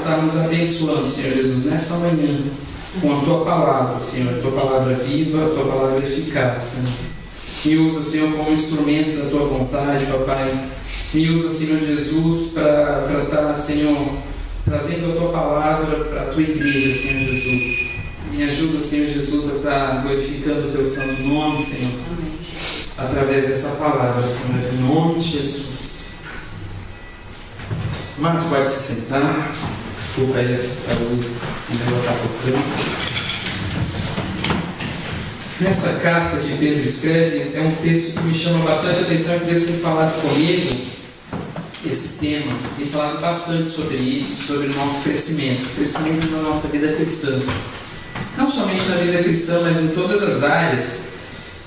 estarmos abençoando, Senhor Jesus, nessa manhã, com a Tua palavra, Senhor, a Tua palavra viva, a Tua palavra eficaz, Senhor. Me usa, Senhor, como instrumento da Tua vontade, Papai. Me usa, Senhor Jesus, para estar, Senhor, trazendo a Tua palavra para a Tua igreja, Senhor Jesus. Me ajuda, Senhor Jesus, a estar glorificando o Teu santo nome, Senhor, através dessa palavra, Senhor, em nome de Jesus. Mas pode se sentar. Desculpa aí, esse barulho ainda está tocando. Nessa carta de Pedro escreve, é um texto que me chama bastante atenção, que Deus tem falado comigo, esse tema, tem falado bastante sobre isso, sobre o nosso crescimento na nossa vida cristã. Não somente na vida cristã, mas em todas as áreas.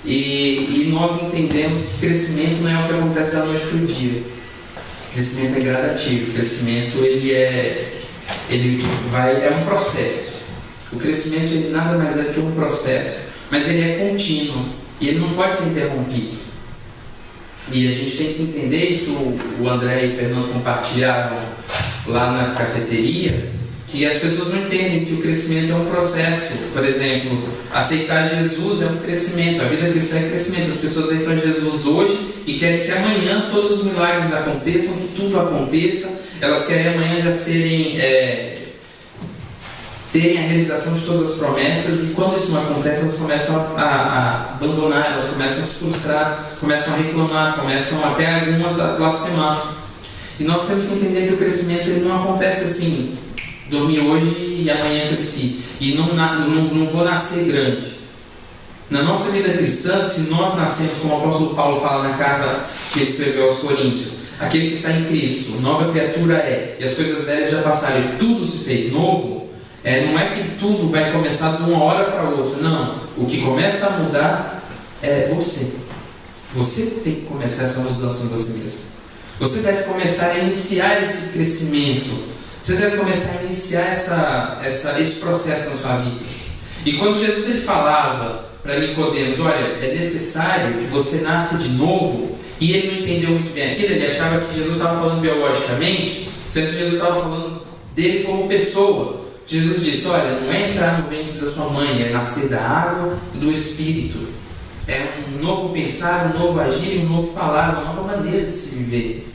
E nós entendemos que crescimento não é o que acontece da noite para o dia. O crescimento é gradativo, o crescimento é um processo. O crescimento ele nada mais é do que um processo, mas ele é contínuo e ele não pode ser interrompido. E a gente tem que entender isso. O André e o Fernando compartilharam lá na cafeteria, que as pessoas não entendem que o crescimento é um processo. Por exemplo, aceitar Jesus é um crescimento, a vida cristã é crescimento. As pessoas aceitam Jesus hoje e querem que amanhã todos os milagres aconteçam, que tudo aconteça. Elas querem amanhã já terem a realização de todas as promessas, e quando isso não acontece, elas começam a abandonar, elas começam a se frustrar, começam a reclamar, começam até algumas a blasfemar. E nós temos que entender que o crescimento ele não acontece assim: dormi hoje e amanhã cresci, e não vou nascer grande. Na nossa vida cristã, se nós nascemos, como o apóstolo Paulo fala na carta que ele escreveu aos Coríntios, aquele que está em Cristo, nova criatura é, e as coisas velhas já passaram e tudo se fez novo. Não é que tudo vai começar de uma hora para outra, não. O que começa a mudar é você. Você tem que começar essa mudança em você mesmo. Você deve começar a iniciar esse crescimento. Você deve começar a iniciar esse processo na sua vida. E quando Jesus ele falava para Nicodemos, olha, é necessário que você nasça de novo, e ele não entendeu muito bem aquilo, ele achava que Jesus estava falando biologicamente, sendo que Jesus estava falando dele como pessoa. Jesus disse, olha, não é entrar no ventre da sua mãe, é nascer da água e do Espírito. É um novo pensar, um novo agir, um novo falar, uma nova maneira de se viver.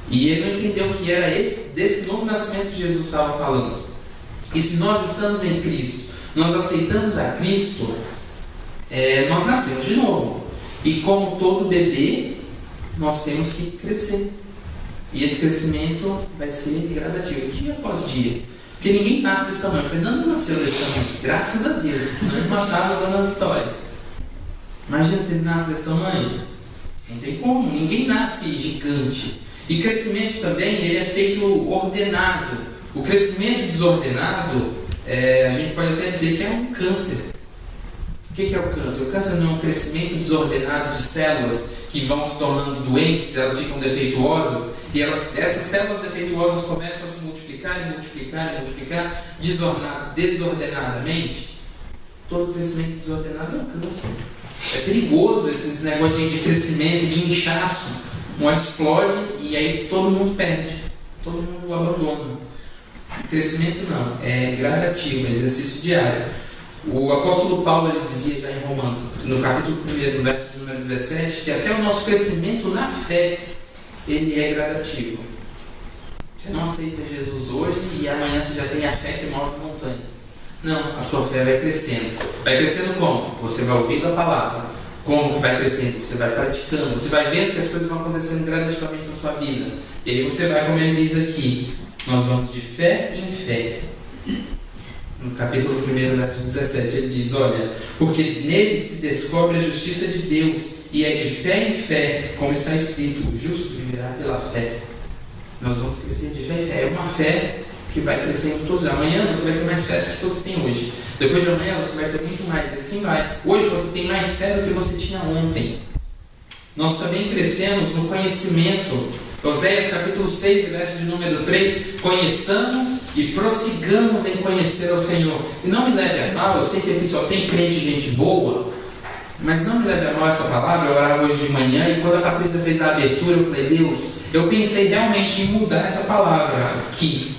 E ele não entendeu que era desse novo nascimento que Jesus estava falando. E se nós estamos em Cristo, nós aceitamos a Cristo, nós nascemos de novo. E como todo bebê, nós temos que crescer. E esse crescimento vai ser gradativo, dia após dia. Porque ninguém nasce desse tamanho. O Fernando não nasceu desse tamanho, graças a Deus. Senão ele matava a Dona Vitória. Imagina se ele nasce desse tamanho. Não tem como, ninguém nasce gigante. E crescimento também ele é feito ordenado. O crescimento desordenado, a gente pode até dizer que é um câncer. O que é o câncer? O câncer não é um crescimento desordenado de células que vão se tornando doentes, elas ficam defeituosas, e essas células defeituosas começam a se multiplicar desordenadamente. Todo crescimento desordenado é um câncer. É perigoso esse negócio de crescimento, de inchaço. Um óleo explode e aí todo mundo perde, todo mundo abandona. Crescimento não, é gradativo, é exercício diário. O apóstolo Paulo ele dizia já em Romanos, no capítulo 1, no verso número 17, que até o nosso crescimento na fé ele é gradativo. Você não aceita Jesus hoje e amanhã você já tem a fé que move montanhas. Não, a sua fé vai crescendo. Vai crescendo como? Você vai ouvindo a palavra. Como que vai crescendo? Você vai praticando. Você vai vendo que as coisas vão acontecendo gradativamente na sua vida. E aí você vai, como ele diz aqui, nós vamos de fé em fé. No capítulo 1, verso 17, ele diz, olha, porque nele se descobre a justiça de Deus, e é de fé em fé, como está escrito, o justo viverá pela fé. Nós vamos crescer de fé em fé. É uma fé que vai crescendo todos os dias. Amanhã você vai ter mais fé do que você tem hoje. Depois de amanhã você vai ter muito mais. Assim vai. Hoje você tem mais fé do que você tinha ontem. Nós também crescemos no conhecimento. Oséias capítulo 6, verso de número 3, conheçamos e prossigamos em conhecer ao Senhor. E não me leve a mal, eu sei que aqui só tem crente e gente boa, mas não me leve a mal essa palavra. Eu orava hoje de manhã e quando a Patrícia fez a abertura, eu falei, Deus, eu pensei realmente em mudar essa palavra aqui.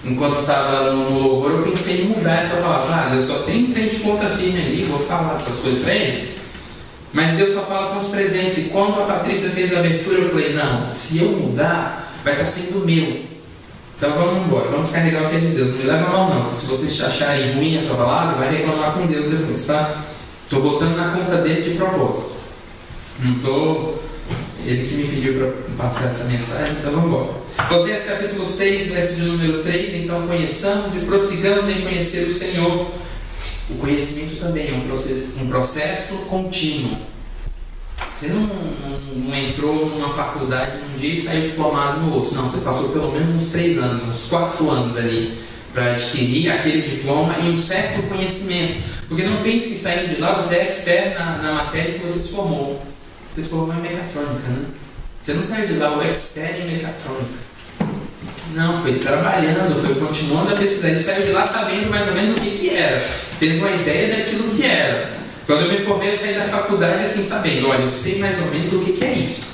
enquanto estava no louvor, eu pensei em mudar essa palavra. Deus só tem trem de ponta firme ali, vou falar dessas coisas para eles. Mas Deus só fala com os presentes. E quando a Patrícia fez a abertura, eu falei, não, se eu mudar, vai estar sendo meu. Então vamos embora, vamos carregar o que é de Deus. Não me leva mal não. Se vocês acharem ruim essa palavra, vai reclamar com Deus depois, tá? Estou botando na conta dele de propósito. Não estou... Ele que me pediu para passar essa mensagem, então vamos embora. Oséias capítulo 6, verso de número 3. Então conheçamos e prossigamos em conhecer o Senhor. O conhecimento também é um processo contínuo. Você não entrou numa faculdade num dia e saiu diplomado no outro. Não, você passou pelo menos uns 3 anos, uns 4 anos ali para adquirir aquele diploma e um certo conhecimento. Porque não pense que saindo de lá você é expert na matéria que você se formou. Você se formou em mecatrônica, né? Você não saiu de lá o expert em mecatrônica. Não, foi trabalhando, foi continuando a pesquisar. Ele saiu de lá sabendo mais ou menos o que era, tendo uma ideia daquilo que era. Quando eu me formei, eu saí da faculdade assim, sabendo, olha, eu sei mais ou menos o que é isso.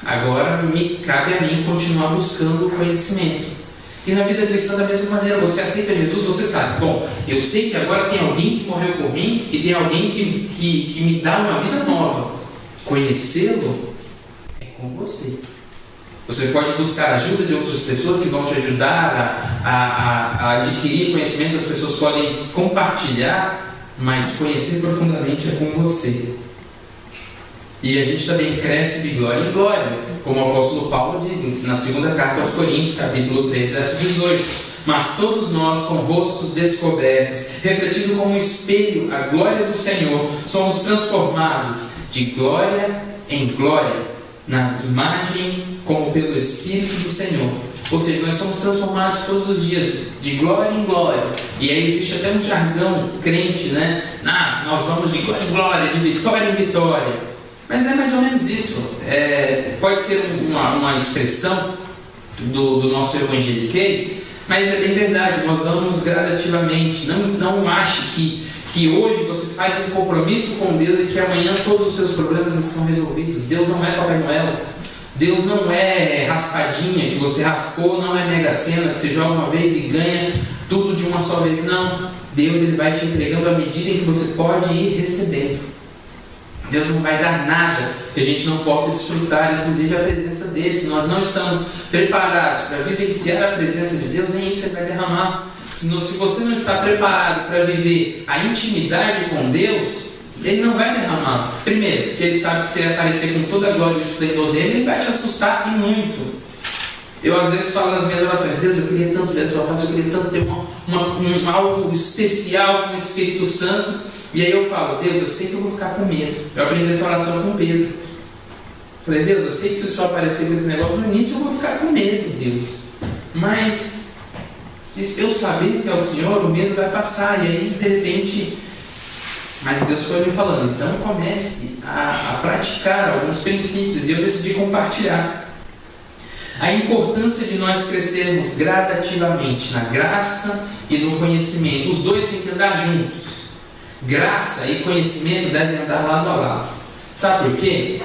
Agora me cabe a mim continuar buscando o conhecimento. E na vida cristã, da mesma maneira, você aceita Jesus, você sabe, bom, eu sei que agora tem alguém que morreu por mim e tem alguém que me dá uma vida nova. Conhecê-lo é com você. Você pode buscar a ajuda de outras pessoas que vão te ajudar a adquirir conhecimento, as pessoas podem compartilhar, mas conhecer profundamente é com você. E a gente também cresce de glória em glória, como o apóstolo Paulo diz na segunda carta aos Coríntios, capítulo 3, verso 18. Mas todos nós, com rostos descobertos, refletindo como um espelho a glória do Senhor, somos transformados de glória em glória, na imagem como pelo Espírito do Senhor. Ou seja, nós somos transformados todos os dias, de glória em glória. E aí existe até um jargão crente, né? Nós vamos de glória em glória, de vitória em vitória. Mas é mais ou menos isso. Pode ser uma expressão do nosso evangeliquez, mas é bem verdade, nós vamos gradativamente. Não ache que hoje você faz um compromisso com Deus e que amanhã todos os seus problemas estão resolvidos. Deus não é Papai Noel. Deus não é raspadinha que você raspou, não é Mega Sena que você joga uma vez e ganha tudo de uma só vez. Não. Deus ele vai te entregando à medida em que você pode ir recebendo. Deus não vai dar nada que a gente não possa desfrutar, inclusive a presença dele. Se nós não estamos preparados para vivenciar a presença de Deus, nem isso ele vai derramar. Se você não está preparado para viver a intimidade com Deus, ele não vai derramar. Primeiro, porque ele sabe que se ele aparecer com toda a glória e o esplendor dele, ele vai te assustar e muito. Eu às vezes falo nas minhas orações, Deus, eu queria tanto ver a sua face, eu queria tanto ter algo especial com o Espírito Santo. E aí eu falo, Deus, eu sei que eu vou ficar com medo. Eu aprendi essa oração com Pedro. Falei, Deus, eu sei que se o Senhor aparecer com esse negócio, no início eu vou ficar com medo, Deus. Mas eu sabendo que é o Senhor, o medo vai passar. E aí, de repente... Mas Deus foi me falando, então comece a praticar alguns princípios. E eu decidi compartilhar. A importância de nós crescermos gradativamente na graça e no conhecimento. Os dois têm que andar juntos. Graça e conhecimento devem andar lado a lado. Sabe por quê?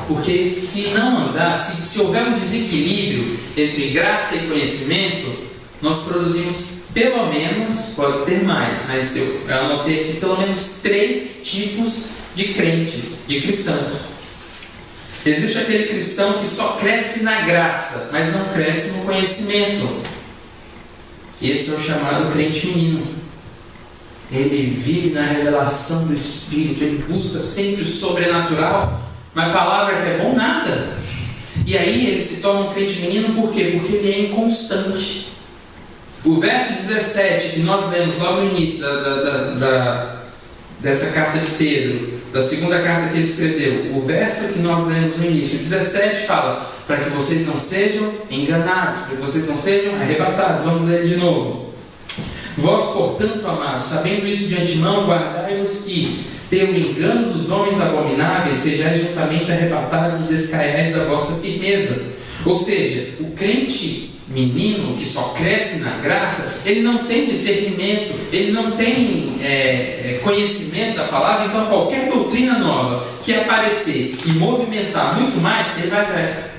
Porque se não andar, se houver um desequilíbrio entre graça e conhecimento, nós produzimos pelo menos, pode ter mais, mas eu anotei aqui pelo menos 3 tipos de crentes, de cristãos. Existe aquele cristão que só cresce na graça, mas não cresce no conhecimento. Esse é o chamado crente menino. Ele vive na revelação do Espírito, ele busca sempre o sobrenatural, mas a palavra que é bom, nada. E aí ele se torna um crente menino por quê? Porque ele é inconstante. O verso 17 que nós lemos logo no início dessa carta de Pedro, da segunda carta que ele escreveu, o verso que nós lemos no início, o 17 fala, para que vocês não sejam enganados, para que vocês não sejam arrebatados. Vamos ler de novo. Vós, portanto, amados, sabendo isso de antemão, guardai-vos que, pelo engano dos homens abomináveis, sejais juntamente arrebatados e descaiais da vossa firmeza. Ou seja, o crente menino que só cresce na graça, ele não tem discernimento, ele não tem conhecimento da palavra. Então qualquer doutrina nova que aparecer e movimentar muito mais, ele vai atrás.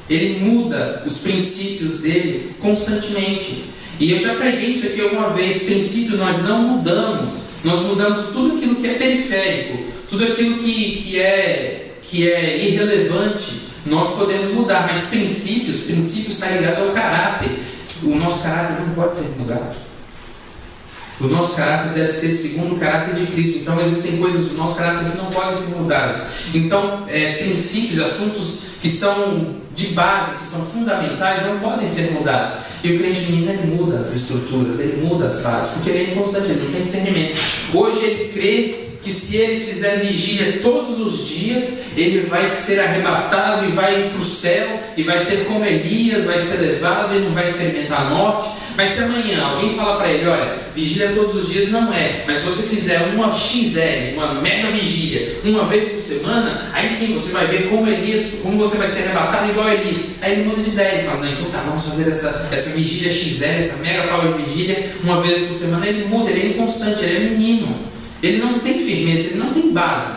Ele muda os princípios dele constantemente. E eu já preguei isso aqui alguma vez. Princípio, nós não mudamos. Nós mudamos tudo aquilo que é periférico, tudo aquilo que é irrelevante. Nós podemos mudar, mas princípios está ligado ao caráter. O nosso caráter não pode ser mudado. O nosso caráter deve ser segundo o caráter de Cristo. Então existem coisas do nosso caráter que não podem ser mudadas. Então princípios, assuntos que são de base, que são fundamentais, não podem ser mudados. E o crente menino, ele muda as estruturas, ele muda as bases, porque ele é inconstante, ele não tem discernimento. Hoje ele crê que se ele fizer vigília todos os dias, ele vai ser arrebatado e vai para o céu, e vai ser como Elias, vai ser levado, ele não vai experimentar a morte. Mas se amanhã alguém falar para ele, olha, vigília todos os dias não é, mas se você fizer uma XL, uma mega vigília, uma vez por semana, aí sim você vai ver como Elias, como você vai ser arrebatado igual a Elias. Aí ele muda de ideia, ele fala, não, então tá, vamos fazer essa vigília XL, essa mega power vigília, uma vez por semana. Ele muda, ele é inconstante, ele é menino. Ele não tem firmeza, ele não tem base.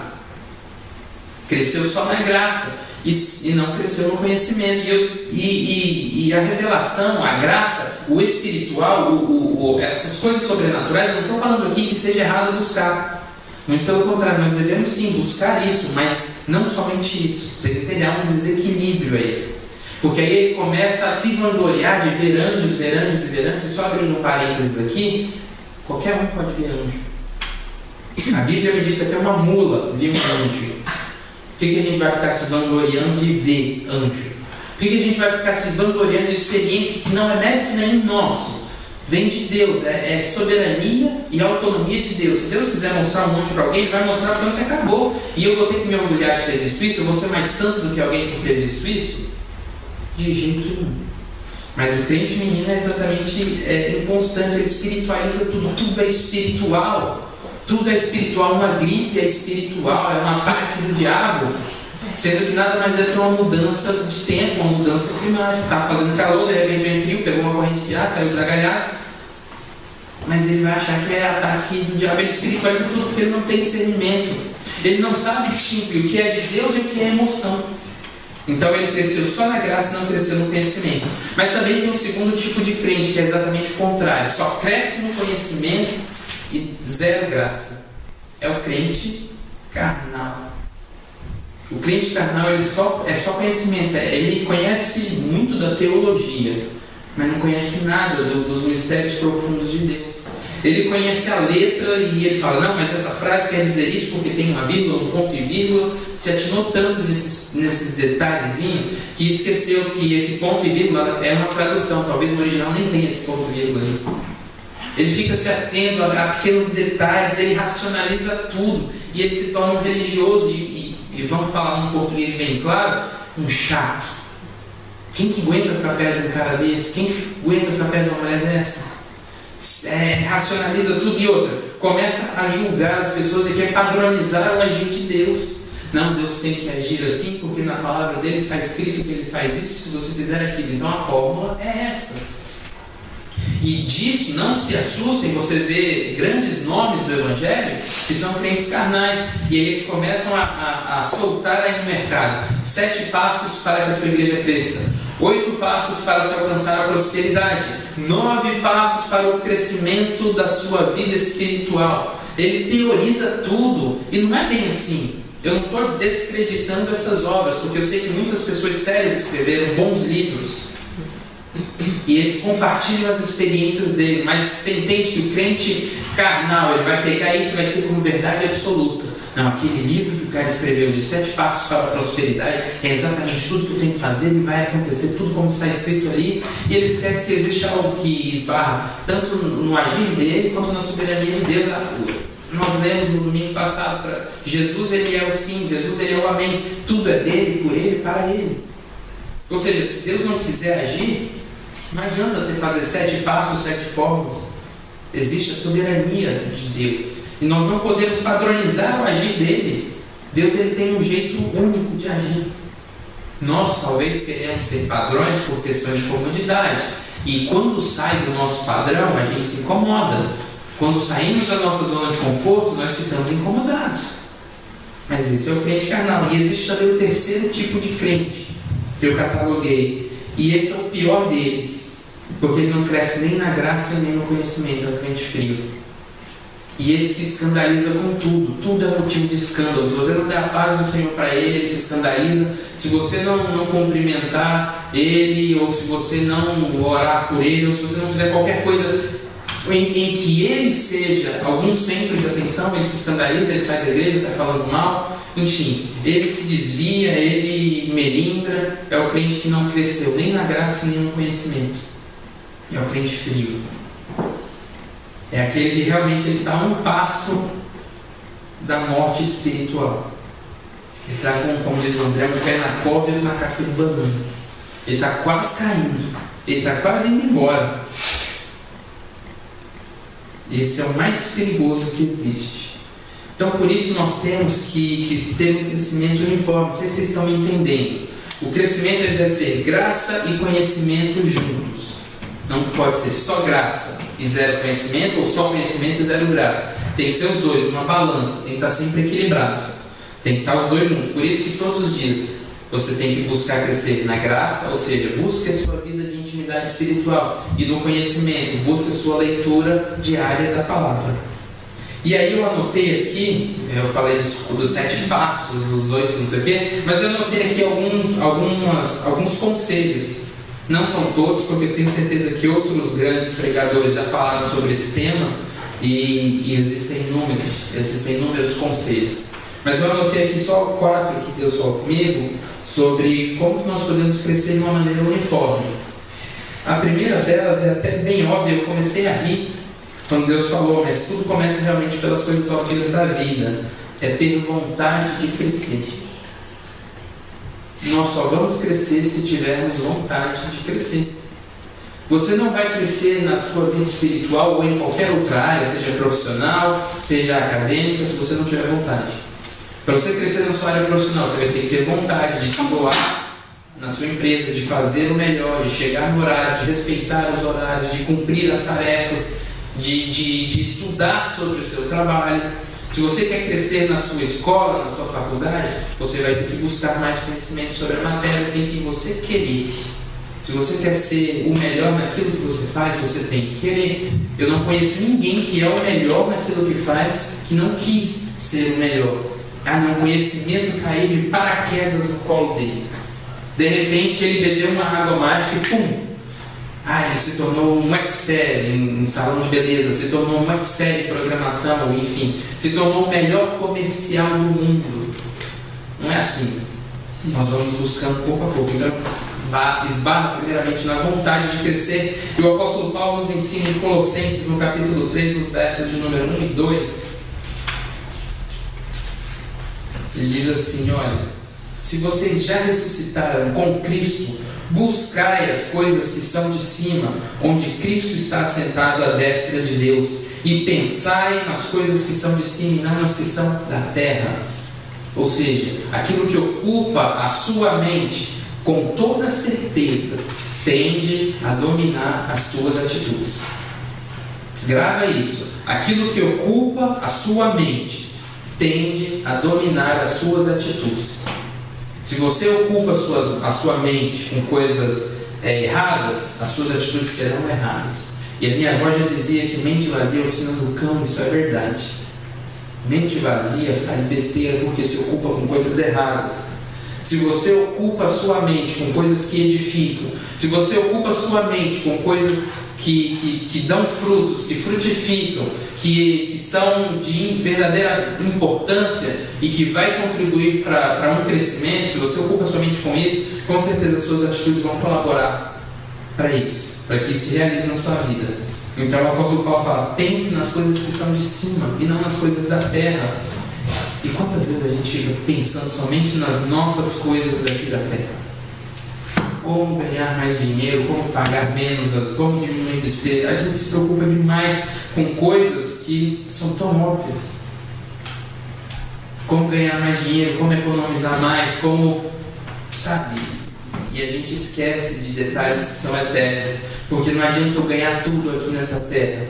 Cresceu só na graça e não cresceu no conhecimento. E a revelação, a graça, o espiritual, essas coisas sobrenaturais, eu não estou falando aqui que seja errado buscar. Muito pelo contrário, nós devemos sim buscar isso, mas não somente isso. Vocês entendem? Há um desequilíbrio aí. Porque aí ele começa a se vangloriar de ver anjos, ver anjos e ver anjos. E só abrindo um parênteses aqui, qualquer um pode ver anjo. A Bíblia me diz que até uma mula viu um anjo. Por que a gente vai ficar se vangloriando de ver anjo? Por que a gente vai ficar se vangloriando de experiências que não é mérito nenhum nosso? Vem de Deus, é soberania e autonomia de Deus. Se Deus quiser mostrar um anjo para alguém, Ele vai mostrar para onde acabou. E eu vou ter que me orgulhar de ter visto isso? Eu vou ser mais santo do que alguém por ter visto isso? De jeito nenhum. Mas o crente menino é exatamente inconstante, ele espiritualiza tudo, tudo é espiritual. Tudo é espiritual, uma gripe é espiritual, é um ataque do diabo, sendo que nada mais é que uma mudança de tempo, uma mudança climática. Está fazendo calor, de repente vem frio, pegou uma corrente de ar, saiu desagalhado, mas ele vai achar que é ataque do diabo. Ele espiritualiza tudo porque ele não tem discernimento, ele não sabe distinguir o que é de Deus e o que é emoção. Então ele cresceu só na graça e não cresceu no conhecimento. Mas também tem um segundo tipo de crente, que é exatamente o contrário, só cresce no conhecimento e zero graça. É o crente carnal. O crente carnal é só conhecimento. Ele conhece muito da teologia, mas não conhece nada dos mistérios profundos de Deus. Ele conhece a letra e ele fala, não, mas essa frase quer dizer isso porque tem uma vírgula, um ponto e vírgula. Se atinou tanto nesses detalhezinhos que esqueceu que esse ponto e vírgula é uma tradução. Talvez no original nem tenha esse ponto e vírgula ali. Ele fica se atendo a pequenos detalhes, ele racionaliza tudo e ele se torna um religioso e vamos falar num português bem claro, um chato. Quem que aguenta ficar perto de um cara desse? Quem que aguenta ficar perto de uma mulher dessa? Racionaliza tudo e outra, começa a julgar as pessoas e quer padronizar o agir de Deus. Não, Deus tem que agir assim porque na palavra dele está escrito que ele faz isso se você fizer aquilo. Então a fórmula é essa. E disso, não se assustem, você vê grandes nomes do Evangelho que são crentes carnais, e aí eles começam a soltar aí no mercado 7 passos para que a sua igreja cresça, 8 passos para se alcançar a prosperidade, 9 passos para o crescimento da sua vida espiritual. Ele teoriza tudo, e não é bem assim. Eu não estou descreditando essas obras, porque eu sei que muitas pessoas sérias escreveram bons livros e eles compartilham as experiências dele, mas você entende que o crente carnal, ele vai pegar isso e vai ter como verdade absoluta. Não, aquele livro que o cara escreveu de 7 passos para a prosperidade é exatamente tudo que eu tenho que fazer e vai acontecer tudo como está escrito ali, e ele esquece que existe algo que esbarra tanto no agir dele quanto na soberania de Deus. Nós lemos no domingo passado, Jesus ele é o sim, Jesus ele é o amém, tudo é dele, por ele, para ele. Ou seja, se Deus não quiser agir, não adianta você fazer 7 passos, 7 fórmulas. Existe a soberania de Deus. E nós não podemos padronizar o agir dele. Deus ele tem um jeito único de agir. Nós talvez queremos ser padrões por questões de comodidade. E quando sai do nosso padrão, a gente se incomoda. Quando saímos da nossa zona de conforto, nós ficamos incomodados. Mas esse é o crente carnal. E existe também o terceiro tipo de crente que eu cataloguei. E esse é o pior deles. porque ele não cresce nem na graça nem no conhecimento, é o crente frio. E ele se escandaliza com tudo, tudo é motivo de escândalo. Se você não der a paz do Senhor para ele se escandaliza. Se você não cumprimentar ele, ou se você não orar por ele, ou se você não fizer qualquer coisa em que ele seja algum centro de atenção, ele se escandaliza, ele sai da igreja, sai falando mal, enfim, ele se desvia, ele melindra. É o crente que não cresceu nem na graça nem no conhecimento. É o crente frio. É aquele que realmente ele está a um passo da morte espiritual. Ele está, como diz o André, um pé na cova e na casca de banana. Ele está quase caindo. Ele está quase indo embora. Esse é o mais perigoso que existe. Então, por isso nós temos que ter um crescimento uniforme. Não sei se vocês estão me entendendo. O crescimento ele deve ser graça e conhecimento juntos. Não pode ser só graça e zero conhecimento, ou só conhecimento e zero graça. Tem que ser os dois, uma balança. Tem que estar sempre equilibrado. Tem que estar os dois juntos. Por isso que todos os dias você tem que buscar crescer na graça, ou seja, busque a sua vida de intimidade espiritual, e no conhecimento, busque a sua leitura diária da palavra. E aí eu anotei aqui, eu falei dos 7 passos, dos 8, não sei o quê, mas eu anotei aqui alguns conselhos. Não são todos, porque eu tenho certeza que outros grandes pregadores já falaram sobre esse tema, e existem inúmeros conselhos. Mas eu anotei aqui só 4 que Deus falou comigo sobre como nós podemos crescer de uma maneira uniforme. A primeira delas é até bem óbvia, eu comecei a rir quando Deus falou, mas tudo começa realmente pelas coisas óbvias da vida. É ter vontade de crescer. Nós só vamos crescer se tivermos vontade de crescer. Você não vai crescer na sua vida espiritual ou em qualquer outra área, seja profissional, seja acadêmica, se você não tiver vontade. Para você crescer na sua área profissional, você vai ter que ter vontade de se doar na sua empresa, de fazer o melhor, de chegar no horário, de respeitar os horários, de cumprir as tarefas, de estudar sobre o seu trabalho. Se você quer crescer na sua escola, na sua faculdade, você vai ter que buscar mais conhecimento sobre a matéria, tem que você querer. Se você quer ser o melhor naquilo que você faz, você tem que querer. Eu não conheço ninguém que é o melhor naquilo que faz, que não quis ser o melhor. Não, o conhecimento caiu de paraquedas no colo dele. De repente ele bebeu uma água mágica e pum! Se tornou um expert em salão de beleza, se tornou um expert em programação, enfim, se tornou o melhor comercial do mundo. Não é assim. Nós vamos buscando pouco a pouco. Então, esbarra primeiramente na vontade de crescer. E o apóstolo Paulo nos ensina em Colossenses, no capítulo 3, nos versos de número 1 e 2. Ele diz assim: olha, se vocês já ressuscitaram com Cristo, buscai as coisas que são de cima, onde Cristo está assentado à destra de Deus, e pensai nas coisas que são de cima e não nas que são da terra. Ou seja, aquilo que ocupa a sua mente, com toda certeza, tende a dominar as suas atitudes. Grava isso. Aquilo que ocupa a sua mente tende a dominar as suas atitudes. Se você ocupa a sua mente com coisas erradas, as suas atitudes serão erradas. E a minha avó já dizia que mente vazia é oficina do cão, isso é verdade. Mente vazia faz besteira porque se ocupa com coisas erradas. Se você ocupa a sua mente com coisas que edificam, se você ocupa a sua mente com coisas que dão frutos, que frutificam, que são de verdadeira importância e que vai contribuir para um crescimento, se você ocupa a sua mente com isso, com certeza as suas atitudes vão colaborar para isso, para que isso se realize na sua vida. Então o apóstolo Paulo fala: pense nas coisas que são de cima e não nas coisas da terra. E quantas vezes a gente fica pensando somente nas nossas coisas daqui da terra? Como ganhar mais dinheiro, como pagar menos, como diminuir a despesa. A gente se preocupa demais com coisas que são tão óbvias. Como ganhar mais dinheiro, como economizar mais, como, sabe? E a gente esquece de detalhes que são eternos. Porque não adianta eu ganhar tudo aqui nessa terra.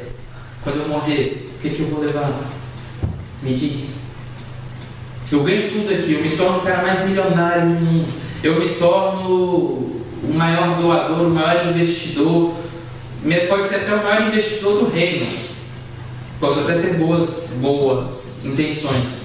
Quando eu morrer, o que eu vou levar? Me diz. Eu ganho tudo aqui, eu me torno o cara mais milionário do mundo. Eu me torno o maior doador, o maior investidor, pode ser até o maior investidor do reino, posso até ter boas intenções,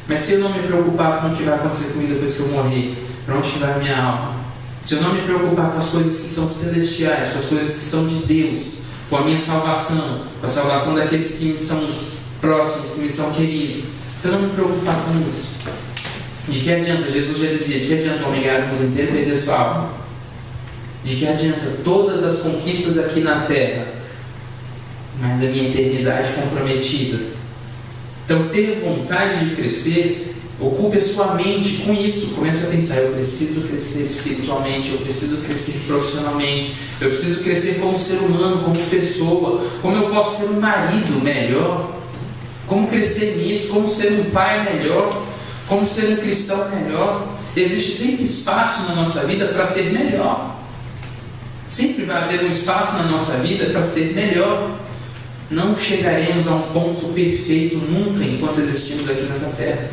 mas se eu não me preocupar com o que vai acontecer comigo depois que eu morrer, para onde vai a minha alma, se eu não me preocupar com as coisas que são celestiais, com as coisas que são de Deus, com a minha salvação, com a salvação daqueles que me são próximos, que me são queridos, se eu não me preocupar com isso, de que adianta? Jesus já dizia: de que adianta o homem ganhar o mundo inteiro e perder sua alma? De que adianta todas as conquistas aqui na terra, mas a minha eternidade comprometida? Então, ter vontade de crescer, ocupe a sua mente com isso. Comece a pensar: eu preciso crescer espiritualmente, eu preciso crescer profissionalmente, eu preciso crescer como ser humano, como pessoa. Como eu posso ser um marido melhor? Como crescer nisso? Como ser um pai melhor? Como ser um cristão melhor? Existe sempre espaço na nossa vida para ser melhor. Sempre vai haver um espaço na nossa vida para ser melhor. Não chegaremos a um ponto perfeito nunca enquanto existimos aqui nessa terra.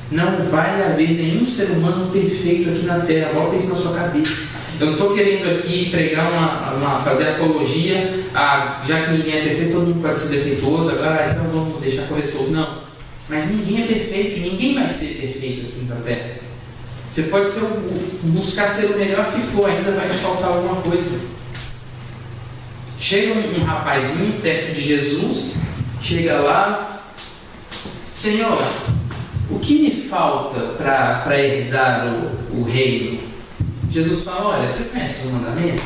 Não vai haver nenhum ser humano perfeito aqui na terra. Bota isso na sua cabeça. Eu não estou querendo aqui pregar fazer apologia já que ninguém é perfeito, todo mundo pode ser defeituoso, agora então vamos deixar correr solto. Não. Mas ninguém é perfeito, ninguém vai ser perfeito aqui nessa terra. Você pode buscar ser o melhor que for, ainda vai te faltar alguma coisa. Chega um rapazinho perto de Jesus, chega lá: Senhor, o que me falta para herdar o reino? Jesus fala: olha, você conhece os mandamentos?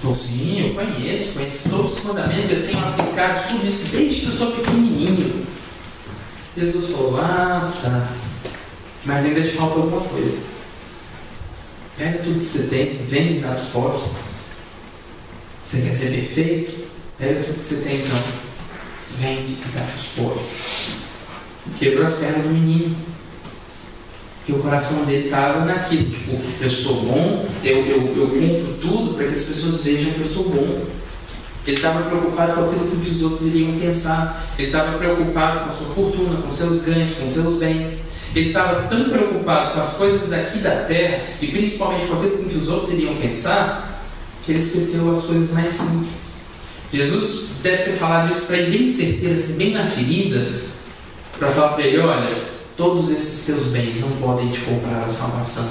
Falou: sim, eu conheço todos os mandamentos, eu tenho aplicado tudo isso desde que eu sou pequenininho. Jesus falou: tá, mas ainda te falta alguma coisa. Pega tudo que você tem, vende e dá para os pobres. Você quer ser perfeito? Pega tudo que você tem, então, vende e dá para os pobres. Quebrou as pernas do menino, porque o coração dele estava naquilo, tipo, eu sou bom, eu cumpro tudo para que as pessoas vejam que eu sou bom. Ele estava preocupado com aquilo que os outros iriam pensar. Ele estava preocupado com a sua fortuna, com seus ganhos, com seus bens. Ele estava tão preocupado com as coisas daqui da terra, e principalmente com aquilo que os outros iriam pensar, que ele esqueceu as coisas mais simples. Jesus deve ter falado isso para ele bem certeiro, assim, bem na ferida, para falar para ele: olha, todos esses teus bens não podem te comprar a salvação.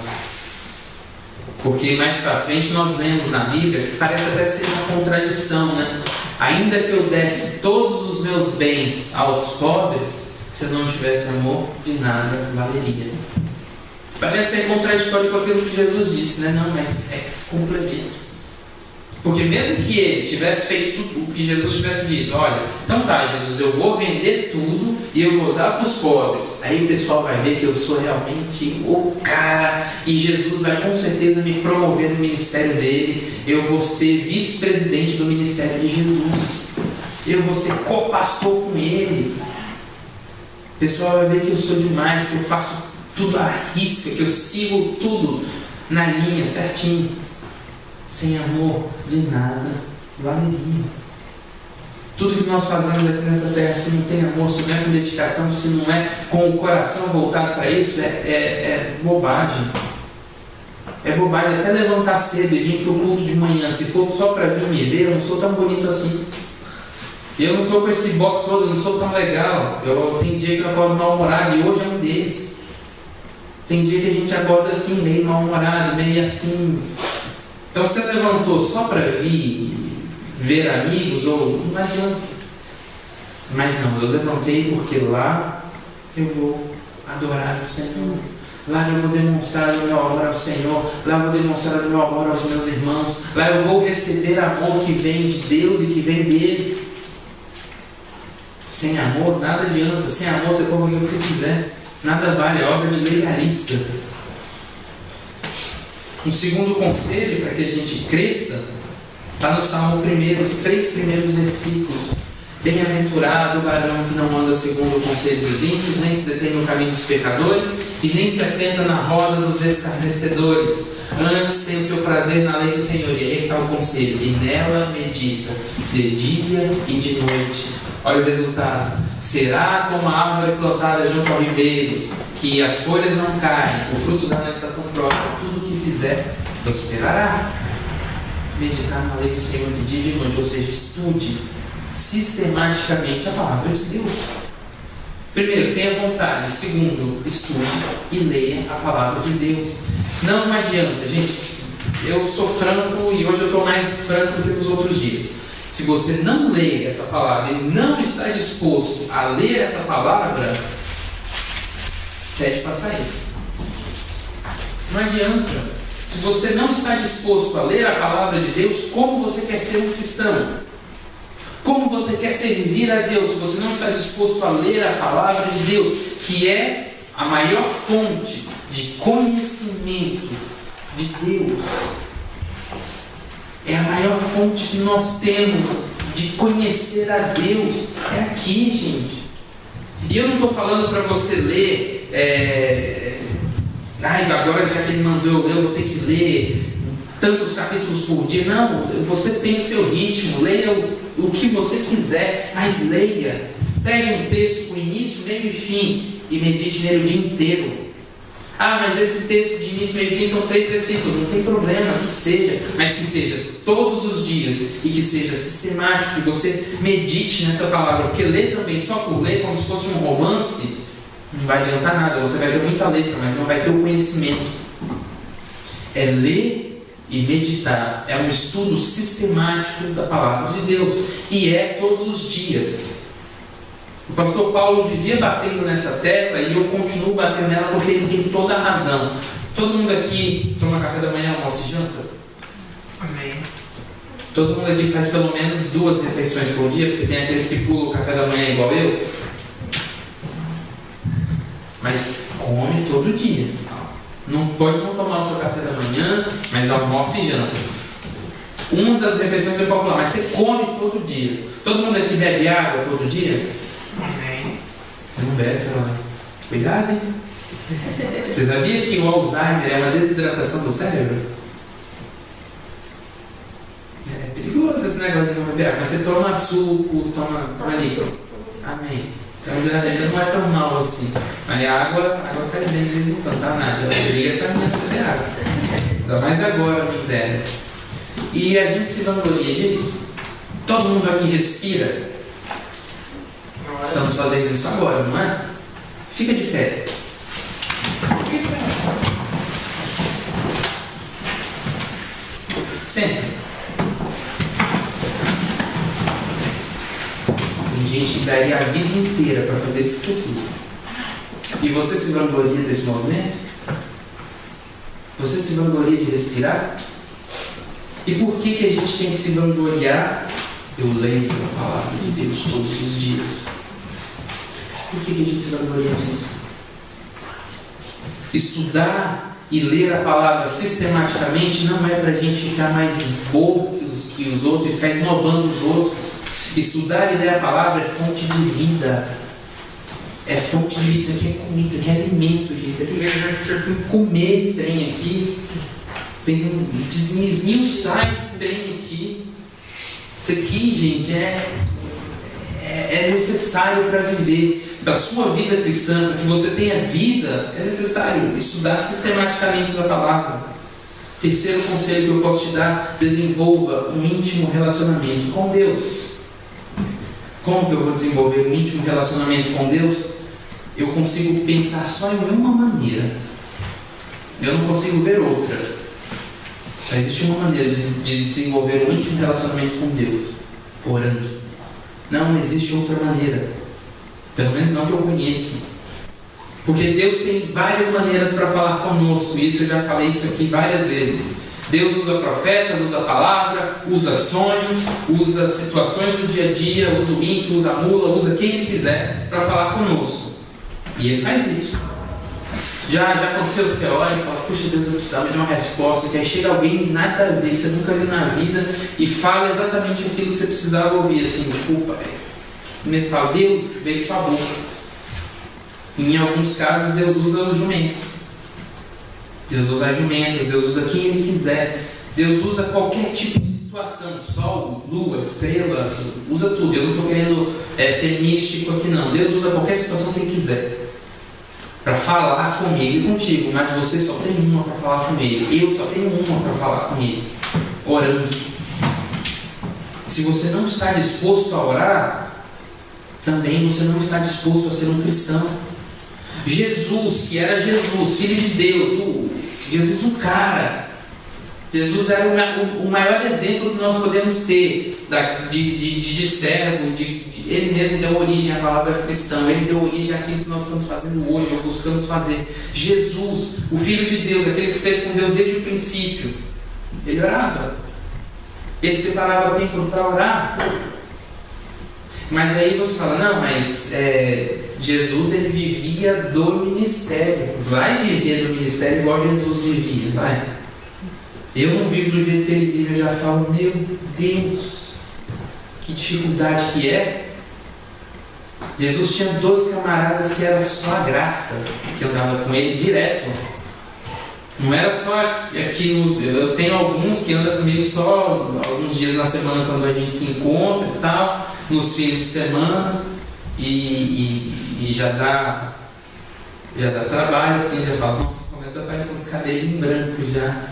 Porque mais para frente nós lemos na Bíblia que parece até ser uma contradição, né? Ainda que eu desse todos os meus bens aos pobres, se eu não tivesse amor, de nada valeria. Parece ser contraditório com aquilo que Jesus disse, né? Não, mas é complemento. Porque mesmo que ele tivesse feito tudo o que Jesus tivesse dito: olha, então tá, Jesus, eu vou vender tudo e eu vou dar para os pobres. Aí o pessoal vai ver que eu sou realmente o cara, e Jesus vai com certeza me promover no ministério dele. Eu vou ser vice-presidente do ministério de Jesus. Eu vou ser co-pastor com ele. O pessoal vai ver que eu sou demais, que eu faço tudo à risca, que eu sigo tudo na linha, certinho. Sem amor, de nada valeria. Tudo que nós fazemos aqui nessa terra, se não tem amor, se não é com dedicação, se não é com o coração voltado para isso, é bobagem. É bobagem. Até levantar cedo e vir para o culto de manhã, se for só para vir me ver, eu não sou tão bonito assim. Eu não estou com esse boque todo, eu não sou tão legal. Tem dia que eu acordo mal-humorado, e hoje é um deles. Tem dia que a gente acorda assim, meio mal-humorado, meio assim. Então você levantou só para vir ver amigos, ou não adianta. Mas não, eu levantei porque lá eu vou adorar o Senhor. Lá eu vou demonstrar o meu amor ao Senhor. Lá eu vou demonstrar o meu amor aos meus irmãos. Lá eu vou receber amor que vem de Deus e que vem deles. Sem amor, nada adianta. Sem amor você pode fazer o que você quiser. Nada vale, é obra de legalista. Um segundo conselho para que a gente cresça está no Salmo 1, os 3 primeiros versículos. Bem-aventurado o varão que não anda segundo o conselho dos ímpios, nem se detém no caminho dos pecadores, e nem se assenta na roda dos escarnecedores. Antes tem o seu prazer na lei do Senhor, e aí está o conselho, e nela medita, de dia e de noite. Olha o resultado: será como a árvore plantada junto ao ribeiro, que as folhas não caem, o fruto dá na estação própria, tudo o que fizer prosperará. meditar na lei do Senhor de dia e de noite, ou seja, estude sistematicamente a palavra de Deus. Primeiro, tenha vontade. Segundo, estude e leia a palavra de Deus. Não adianta, gente. Eu sou franco e hoje eu estou mais franco do que nos outros dias. Se você não lê essa palavra e não está disposto a ler essa palavra, pede para sair. Não adianta. Se você não está disposto a ler a palavra de Deus, como você quer ser um cristão? Como você quer servir a Deus se você não está disposto a ler a palavra de Deus, que é a maior fonte de conhecimento de Deus? É a maior fonte que nós temos de conhecer a Deus. É aqui, gente. E eu não estou falando para você ler, agora já que ele mandou eu ler, eu vou ter que ler tantos capítulos por dia. Não, você tem o seu ritmo, leia o que você quiser, mas leia. Pegue um texto com início, meio e fim e medite nele o dia inteiro. Mas esse texto de início, meio e fim são 3 versículos. Não tem problema, que seja, mas que seja todos os dias e que seja sistemático, que você medite nessa palavra. Porque ler também só por ler, como se fosse um romance, não vai adiantar nada. Você vai ter muita letra, mas não vai ter o conhecimento. É ler e meditar. É um estudo sistemático da palavra de Deus. E é todos os dias. O pastor Paulo vivia batendo nessa tecla e eu continuo batendo nela porque ele tem toda a razão. Todo mundo aqui toma café da manhã, almoço e janta? Amém. Todo mundo aqui faz pelo menos 2 refeições por dia, porque tem aqueles que pulam o café da manhã igual eu. Mas come todo dia. Não pode não tomar o seu café da manhã, mas almoça e janta. Uma das refeições é popular, mas você come todo dia. Todo mundo aqui bebe água todo dia? Amém. Você não bebe, Carolina? Cuidado, hein? Você sabia que o Alzheimer é uma desidratação do cérebro? É perigoso esse negócio de não beber água, mas você toma suco, toma líquido. Amém. Então ainda não é tão mal assim. Mas a água faz bem de vez em quando, tá, Nádia? Ela liga essa menina para beber água. Ainda mais agora no inverno. E a gente se vangloria disso. Todo mundo aqui respira. Estamos fazendo isso agora, não é? Fica de pé. Senta. Tem gente que daria a vida inteira para fazer isso que você fez. E você se vangloria desse movimento? Você se vangloria de respirar? E por que a gente tem que se vangloriar? Eu leio a palavra de Deus todos os dias. Por que a gente se vangloria disso? Estudar e ler a palavra sistematicamente não é para a gente ficar mais bobo que os outros e ficar esnobando os outros. Estudar e ler a palavra é fonte de vida. É fonte de vida. Isso aqui é comida, isso aqui é alimento, gente. Isso aqui é comer esse trem aqui. Você tem que desmiuçar esse trem aqui. Isso aqui, gente, é necessário para viver. Para a sua vida cristã, para que você tenha vida, é necessário estudar sistematicamente a palavra. Terceiro conselho que eu posso te dar: desenvolva um íntimo relacionamento com Deus. Como que eu vou desenvolver um íntimo relacionamento com Deus? Eu consigo pensar só em uma maneira. Eu não consigo ver outra. Só existe uma maneira de desenvolver um íntimo relacionamento com Deus: orando. Não existe outra maneira. Pelo menos não que eu conheça. Porque Deus tem várias maneiras para falar conosco. E isso eu já falei isso aqui várias vezes. Deus usa profetas, usa a palavra, usa sonhos, usa situações do dia a dia, usa o ímpio, usa a mula, usa quem Ele quiser para falar conosco. E Ele faz isso. Já aconteceu, você olha e fala: puxa, Deus, eu precisava de uma resposta. Que aí chega alguém nada a ver, que você nunca viu na vida, e fala exatamente aquilo que você precisava ouvir. Assim, desculpa, me fala: Deus, veio de sua boca. Em alguns casos, Deus usa os jumentos. Deus usa as jumentas, Deus usa quem Ele quiser. Deus usa qualquer tipo de situação: sol, lua, estrela, usa tudo. Eu não estou querendo ser místico aqui, não. Deus usa qualquer situação que Ele quiser para falar com Ele e contigo, mas você só tem uma para falar com Ele. Eu só tenho uma para falar com Ele. orando. Se você não está disposto a orar, também você não está disposto a ser um cristão. Jesus, que era Jesus, Filho de Deus, Jesus um cara. Jesus era o maior exemplo que nós podemos ter de servo, ele mesmo deu origem à palavra cristão, ele deu origem àquilo que nós estamos fazendo hoje, ou buscamos fazer. Jesus, o Filho de Deus, aquele que esteve com Deus desde o princípio, ele orava, ele separava tempo para orar. Mas aí você fala, não, mas Jesus ele vivia do ministério, vai viver do ministério igual Jesus vivia, vai. Eu não vivo do jeito que ele vive, eu já falo, meu Deus, que dificuldade que é. Jesus tinha 12 camaradas que era só a graça, que andava com ele direto. Não era só aqui, eu tenho alguns que andam comigo só alguns dias na semana quando a gente se encontra e tal, nos fins de semana, e já dá trabalho, assim, já fala, nossa, começa a aparecer uns cabelos em branco já.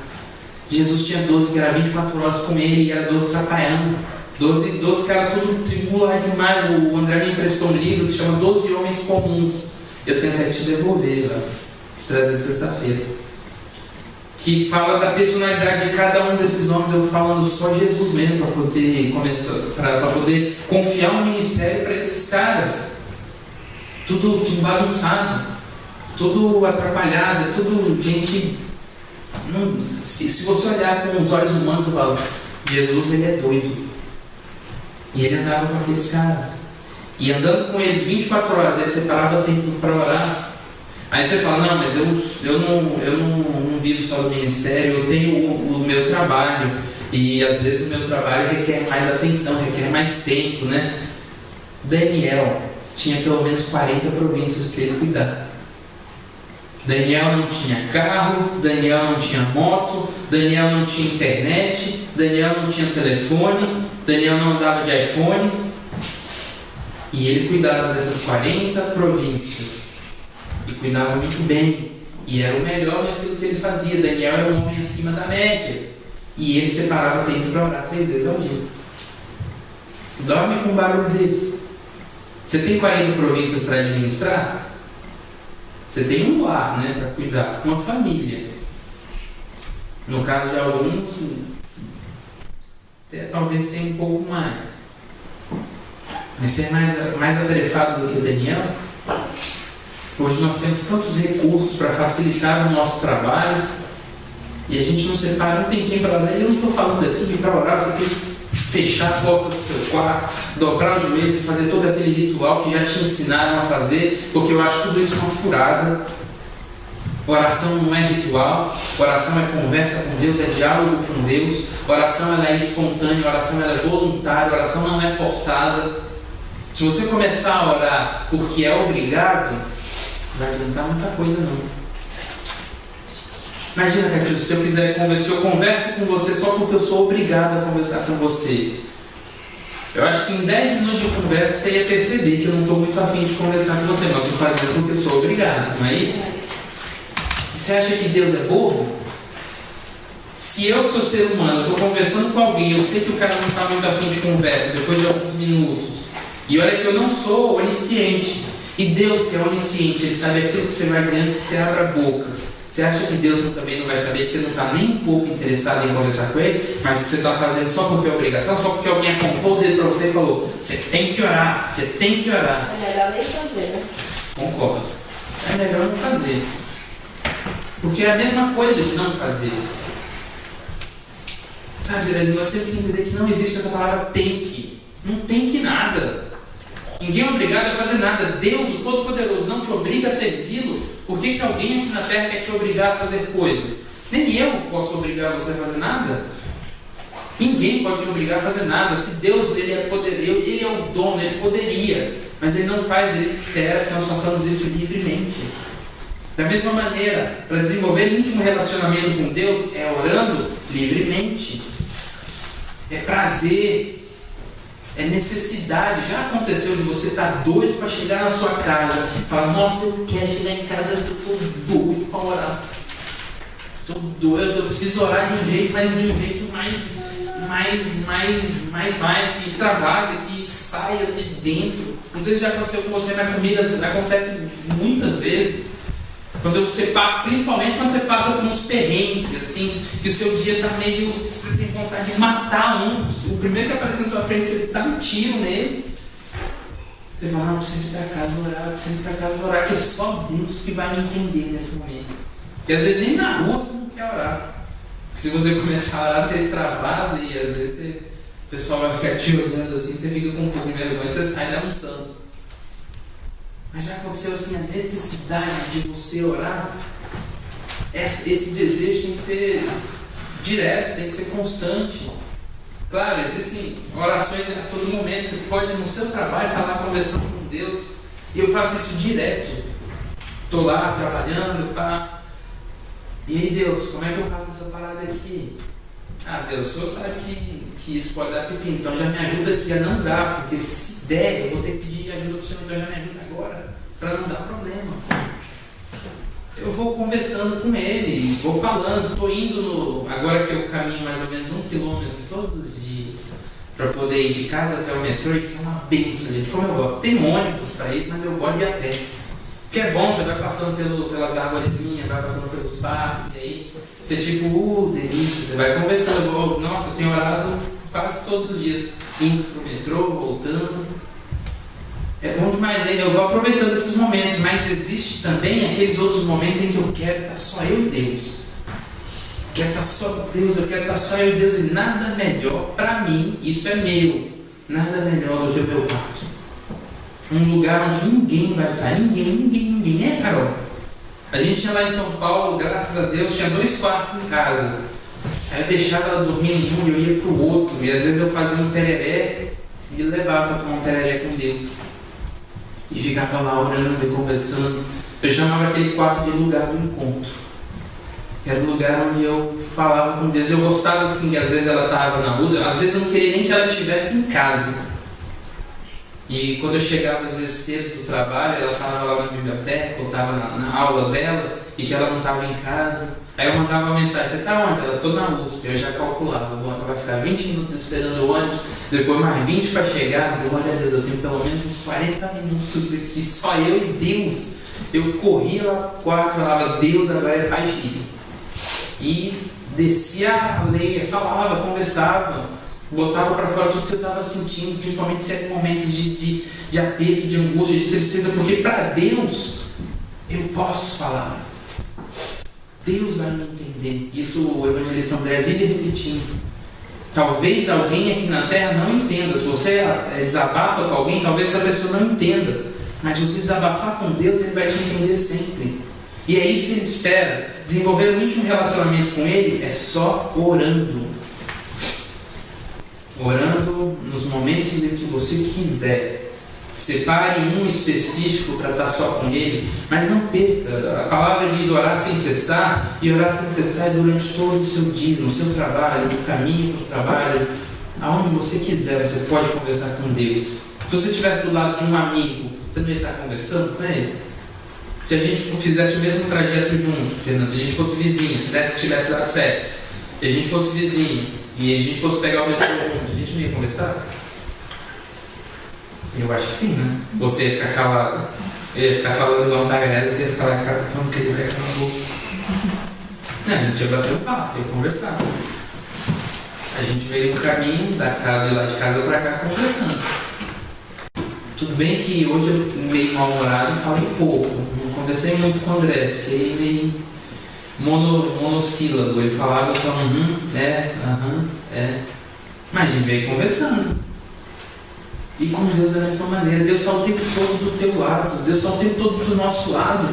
Jesus tinha 12 que era 24 horas com ele, e era 12 trabalhando. 12 caras tudo tribular demais. O André me emprestou um livro que se chama 12 Homens Comuns. Eu tenho até que te devolver lá, te trazer sexta-feira. Que fala da personalidade de cada um desses homens, eu falando só Jesus mesmo, para poder começar, para poder confiar um ministério para esses caras. Tudo bagunçado, tudo atrapalhado, tudo gente. Se você olhar com os olhos humanos, eu falo, Jesus ele é doido. E ele andava com aqueles caras. E andando com eles 24 horas, ele separava tempo para orar. Aí você fala, não, mas eu não vivo só do ministério, eu tenho o meu trabalho. E às vezes o meu trabalho requer mais atenção, requer mais tempo, né? Daniel tinha pelo menos 40 províncias para ele cuidar. Daniel não tinha carro, Daniel não tinha moto, Daniel não tinha internet, Daniel não tinha telefone, Daniel não andava de iPhone. E ele cuidava dessas 40 províncias. E cuidava muito bem. E era o melhor naquilo que ele fazia. Daniel era um homem acima da média. E ele separava tempo para orar 3 vezes ao dia. Dorme com um barulho desse. Você tem 40 províncias para administrar? Você tem um lar, né, para cuidar, uma família. No caso de alguns, talvez tenha um pouco mais. Mas você é mais atarefado do que Daniel? Hoje nós temos tantos recursos para facilitar o nosso trabalho e a gente não separa, não tem quem para orar. Eu não estou falando aqui que para orar você tem que fechar a porta do seu quarto, dobrar os joelhos e fazer todo aquele ritual que já te ensinaram a fazer, porque eu acho tudo isso uma furada. Oração não é ritual, oração é conversa com Deus, é diálogo com Deus, oração ela é espontânea, oração ela é voluntária, oração não é forçada. Se você começar a orar porque é obrigado, não vai adiantar muita coisa não. Imagina, Catius, se eu quiser conversar, eu converso com você só porque eu sou obrigado a conversar com você. Eu acho que em 10 minutos de conversa você ia perceber que eu não estou muito afim de conversar com você, mas eu estou fazendo porque eu sou obrigado, não é isso? Você acha que Deus é bobo? Se eu, que sou ser humano, estou conversando com alguém, eu sei que o cara não está muito afim de conversa, depois de alguns minutos, e olha que eu não sou onisciente, e Deus que é onisciente, Ele sabe aquilo que você vai dizer antes que você abra a boca. Você acha que Deus também não vai saber que você não está nem um pouco interessado em conversar com Ele, mas que você está fazendo só porque é obrigação, só porque alguém apontou o dedo para você e falou, você tem que orar, você tem que orar. É melhor nem fazer, né? Concordo. É melhor não fazer. Porque é a mesma coisa de não fazer. Sabe, nós temos que entender que não existe essa palavra tem que. Não tem que nada. Ninguém é obrigado a fazer nada. Deus, o Todo-Poderoso, não te obriga a servi-lo. Por que alguém aqui na terra quer te obrigar a fazer coisas? Nem eu posso obrigar você a fazer nada. Ninguém pode te obrigar a fazer nada. Se Deus ele é poderoso, Ele é o dono, Ele poderia. Mas Ele não faz, Ele espera que nós façamos isso livremente. Da mesma maneira, para desenvolver íntimo relacionamento com Deus, é orando livremente. É prazer. É necessidade. Já aconteceu de você estar doido para chegar na sua casa e falar, nossa, eu quero chegar em casa, eu estou doido para orar. eu preciso orar de um jeito, mas de um jeito mais, que extravase, que saia de dentro. Não sei se já aconteceu com você, mas comigo acontece muitas vezes. Quando você passa, principalmente quando você passa por uns perrengues, assim, que o seu dia está meio. Você tem vontade de matar um. O primeiro que aparece na sua frente, você dá um tiro nele. Você fala, eu preciso ir para casa orar, que é só Deus que vai me entender nesse momento. Porque às vezes nem na rua você não quer orar. Porque se você começar a orar, você extravasa e às vezes o pessoal vai ficar te olhando assim, você fica com um pouco de vergonha, você sai da unção. Mas já aconteceu assim, a necessidade de você orar, esse desejo tem que ser direto, tem que ser constante. Claro, existem orações a todo momento, você pode no seu trabalho estar lá conversando com Deus, e eu faço isso direto. Estou lá trabalhando, tá? E aí Deus, como é que eu faço essa parada aqui? Ah Deus, o Senhor sabe que isso pode dar pepino, então já me ajuda aqui a não dar, porque se der, eu vou ter que pedir ajuda para o Senhor, então já me ajuda agora, para não dar problema. Eu vou conversando com ele, vou falando, estou indo, agora que eu caminho mais ou menos 1 quilômetro todos os dias, para poder ir de casa até o metrô, isso é uma bênção, gente, como eu gosto. Tem ônibus para isso, mas eu gosto de ir a pé. Porque é bom, você vai passando pelas arvorezinhas, vai passando pelos parques, e aí você tipo, delícia, você vai conversando. Nossa, eu tenho orado quase todos os dias, indo pro metrô, voltando. É bom demais, né? Eu vou aproveitando esses momentos, mas existe também aqueles outros momentos em que eu quero estar só eu e Deus. Quero estar só Deus, eu quero estar só eu e Deus, e nada melhor para mim, isso é meu, nada melhor do que o meu quarto. Um lugar onde ninguém vai estar, ninguém, né, Carol? A gente tinha lá em São Paulo, graças a Deus, tinha 2 quartos em casa. Aí eu deixava ela dormir em um e eu ia pro outro. E às vezes eu fazia um tereré e levava para tomar um tereré com Deus. E ficava lá orando e conversando. Eu chamava aquele quarto de lugar do encontro. Era o lugar onde eu falava com Deus. Eu gostava assim, que às vezes ela estava na luz, às vezes eu não queria nem que ela estivesse em casa. E quando eu chegava às vezes cedo do trabalho, ela estava lá na biblioteca, ou estava na aula dela, e que ela não estava em casa. Aí eu mandava uma mensagem, você está onde? Ela, estou na USP. Eu já calculava, ela vai ficar 20 minutos esperando o ônibus, depois mais 20 para chegar. Olha Deus, eu tenho pelo menos uns 40 minutos aqui, só eu e Deus. Eu corria lá pro quarto, falava, Deus agora é Pai e Filho. E descia a lenha, falava, conversava. Botava para fora tudo que eu estava sentindo, principalmente se eram momentos de aperto, de angústia, de tristeza, porque para Deus eu posso falar. Deus vai me entender. Isso o evangelista André vive repetindo. Talvez alguém aqui na terra não entenda. Se você desabafa com alguém, talvez a pessoa não entenda. Mas se você desabafar com Deus, Ele vai te entender sempre. E é isso que Ele espera. Desenvolver um íntimo relacionamento com Ele é só orando. Orando nos momentos em que você quiser. Separe um específico para estar só com Ele, mas não perca. A palavra diz orar sem cessar, e orar sem cessar é durante todo o seu dia, no seu trabalho, no caminho para o trabalho, aonde você quiser, você pode conversar com Deus. Se você estivesse do lado de um amigo, você não ia estar conversando com ele? Se a gente fizesse o mesmo trajeto junto, Fernando, se a gente fosse vizinho, se tivesse dado certo, e a gente fosse vizinho, e a gente fosse pegar o metrô junto, a gente não ia conversar? Eu acho que sim, né? Você ia ficar calado. Eu ia ficar falando igual um tagarela, você ia ficar lá falando que ele vai calar a boca. Não, a gente ia bater o papo, ia conversar. A gente veio no caminho de lá de casa pra cá conversando. Tudo bem que hoje eu meio mal-humorado e falei pouco. Não conversei muito com o André, fiquei meio monossílabo. Ele falava só Mas a gente veio conversando. E com Deus é da mesma maneira. Deus está o tempo todo do teu lado. Deus está o tempo todo do nosso lado.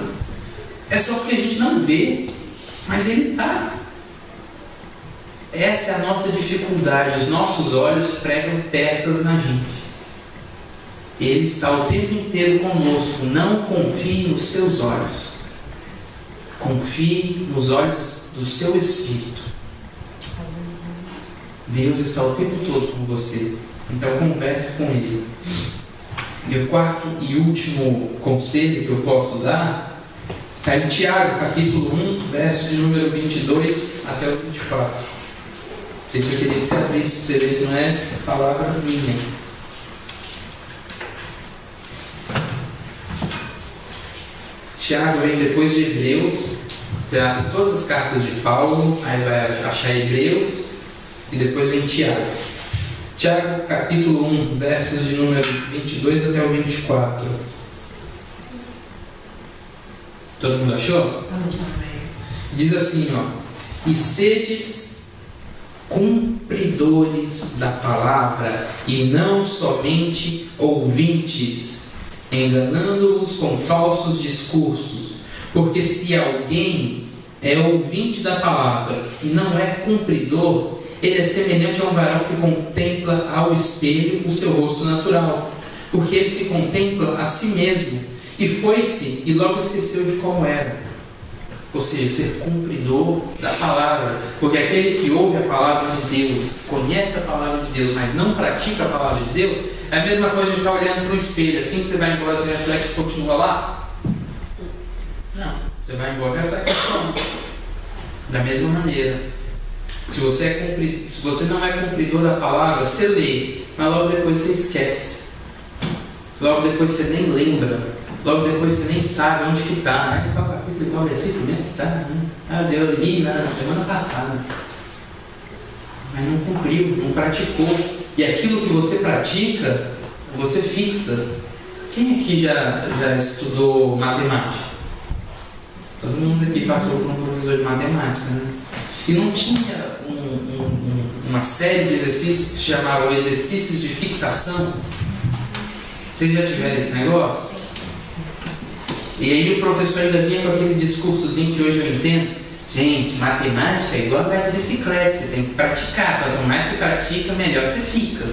É só porque a gente não vê, mas Ele está. Essa é a nossa dificuldade. Os nossos olhos pregam peças na gente. Ele está o tempo inteiro conosco. Não confie nos seus olhos. Confie nos olhos do seu Espírito. Deus está o tempo todo com você. Então converse com Ele. E o quarto e último conselho que eu posso dar Está em Tiago, capítulo 1, verso de número 22 até o 24. Esse eu queria que você abrisse, você vê que não é palavra minha. Tiago vem depois de Hebreus. Você abre todas as cartas de Paulo, aí vai achar Hebreus e depois vem Tiago. Tiago, capítulo 1, versos de número 22 até o 24. Todo mundo achou? Diz assim, ó: e sedes cumpridores da palavra, e não somente ouvintes, enganando-vos com falsos discursos. Porque se alguém é ouvinte da palavra e não é cumpridor, ele é semelhante a um varão que contempla ao espelho o seu rosto natural. Porque ele se contempla a si mesmo, e foi-se e logo esqueceu de como era. Ou seja, ser cumpridor da palavra. Porque aquele que ouve a palavra de Deus, conhece a palavra de Deus, mas não pratica a palavra de Deus, é a mesma coisa de estar olhando para o espelho. Assim que você vai embora, seu reflexo continua lá? Não, você vai embora, o reflexo continua. Da mesma maneira, se você não é cumpridor da palavra, você lê, mas logo depois você esquece. Logo depois você nem lembra. Logo depois você nem sabe onde que está. Qual capítulo, qual versículo mesmo que está? Eu li na semana passada. Mas não cumpriu, não praticou. E aquilo que você pratica, você fixa. Quem aqui já estudou matemática? Todo mundo aqui passou por um professor de matemática, né? E não tinha uma série de exercícios que se chamavam exercícios de fixação? Vocês já tiveram esse negócio? E aí o professor ainda vinha com aquele discursozinho que hoje eu entendo. Gente, matemática é igual andar de bicicleta, você tem que praticar. Quanto mais você pratica, melhor você fica.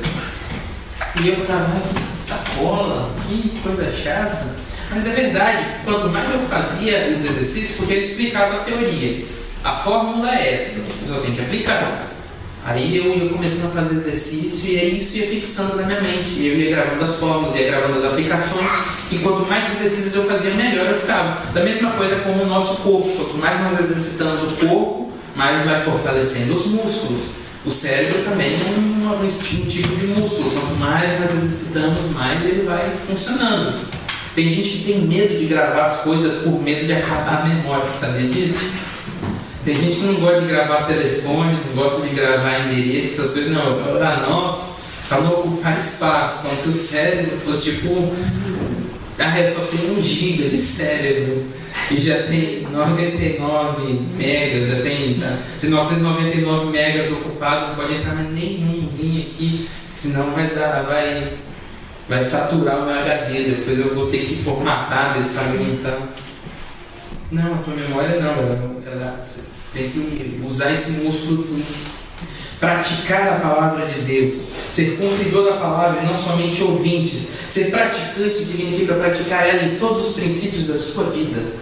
E eu ficava, que sacola, que coisa chata. Mas é verdade, quanto mais eu fazia os exercícios, porque ele explicava a teoria. A fórmula é essa, você só tem que aplicar. Aí eu ia começando a fazer exercício e aí isso ia fixando na minha mente. Eu ia gravando as fórmulas, ia gravando as aplicações. E quanto mais exercícios eu fazia, melhor eu ficava. Da mesma coisa como o nosso corpo. Quanto mais nós exercitamos o corpo, mais vai fortalecendo os músculos. O cérebro também é um tipo de músculo. Quanto mais nós exercitamos, mais ele vai funcionando. Tem gente que tem medo de gravar as coisas por medo de acabar a memória, sabia disso? Tem gente que não gosta de gravar telefone, não gosta de gravar endereço, essas coisas. Não, eu anoto para não ocupar espaço. Como se o cérebro fosse tipo... só tem 1 GB de cérebro e já tem 99 megas, já tem 999 megas ocupado, não pode entrar mais nenhumzinho aqui, senão vai saturar o meu HD, depois eu vou ter que formatar, desfragmentar. Não, a tua memória não, você tem que usar esse músculozinho. Praticar a palavra de Deus, ser cumpridor da palavra e não somente ouvintes. Ser praticante significa praticar ela em todos os princípios da sua vida.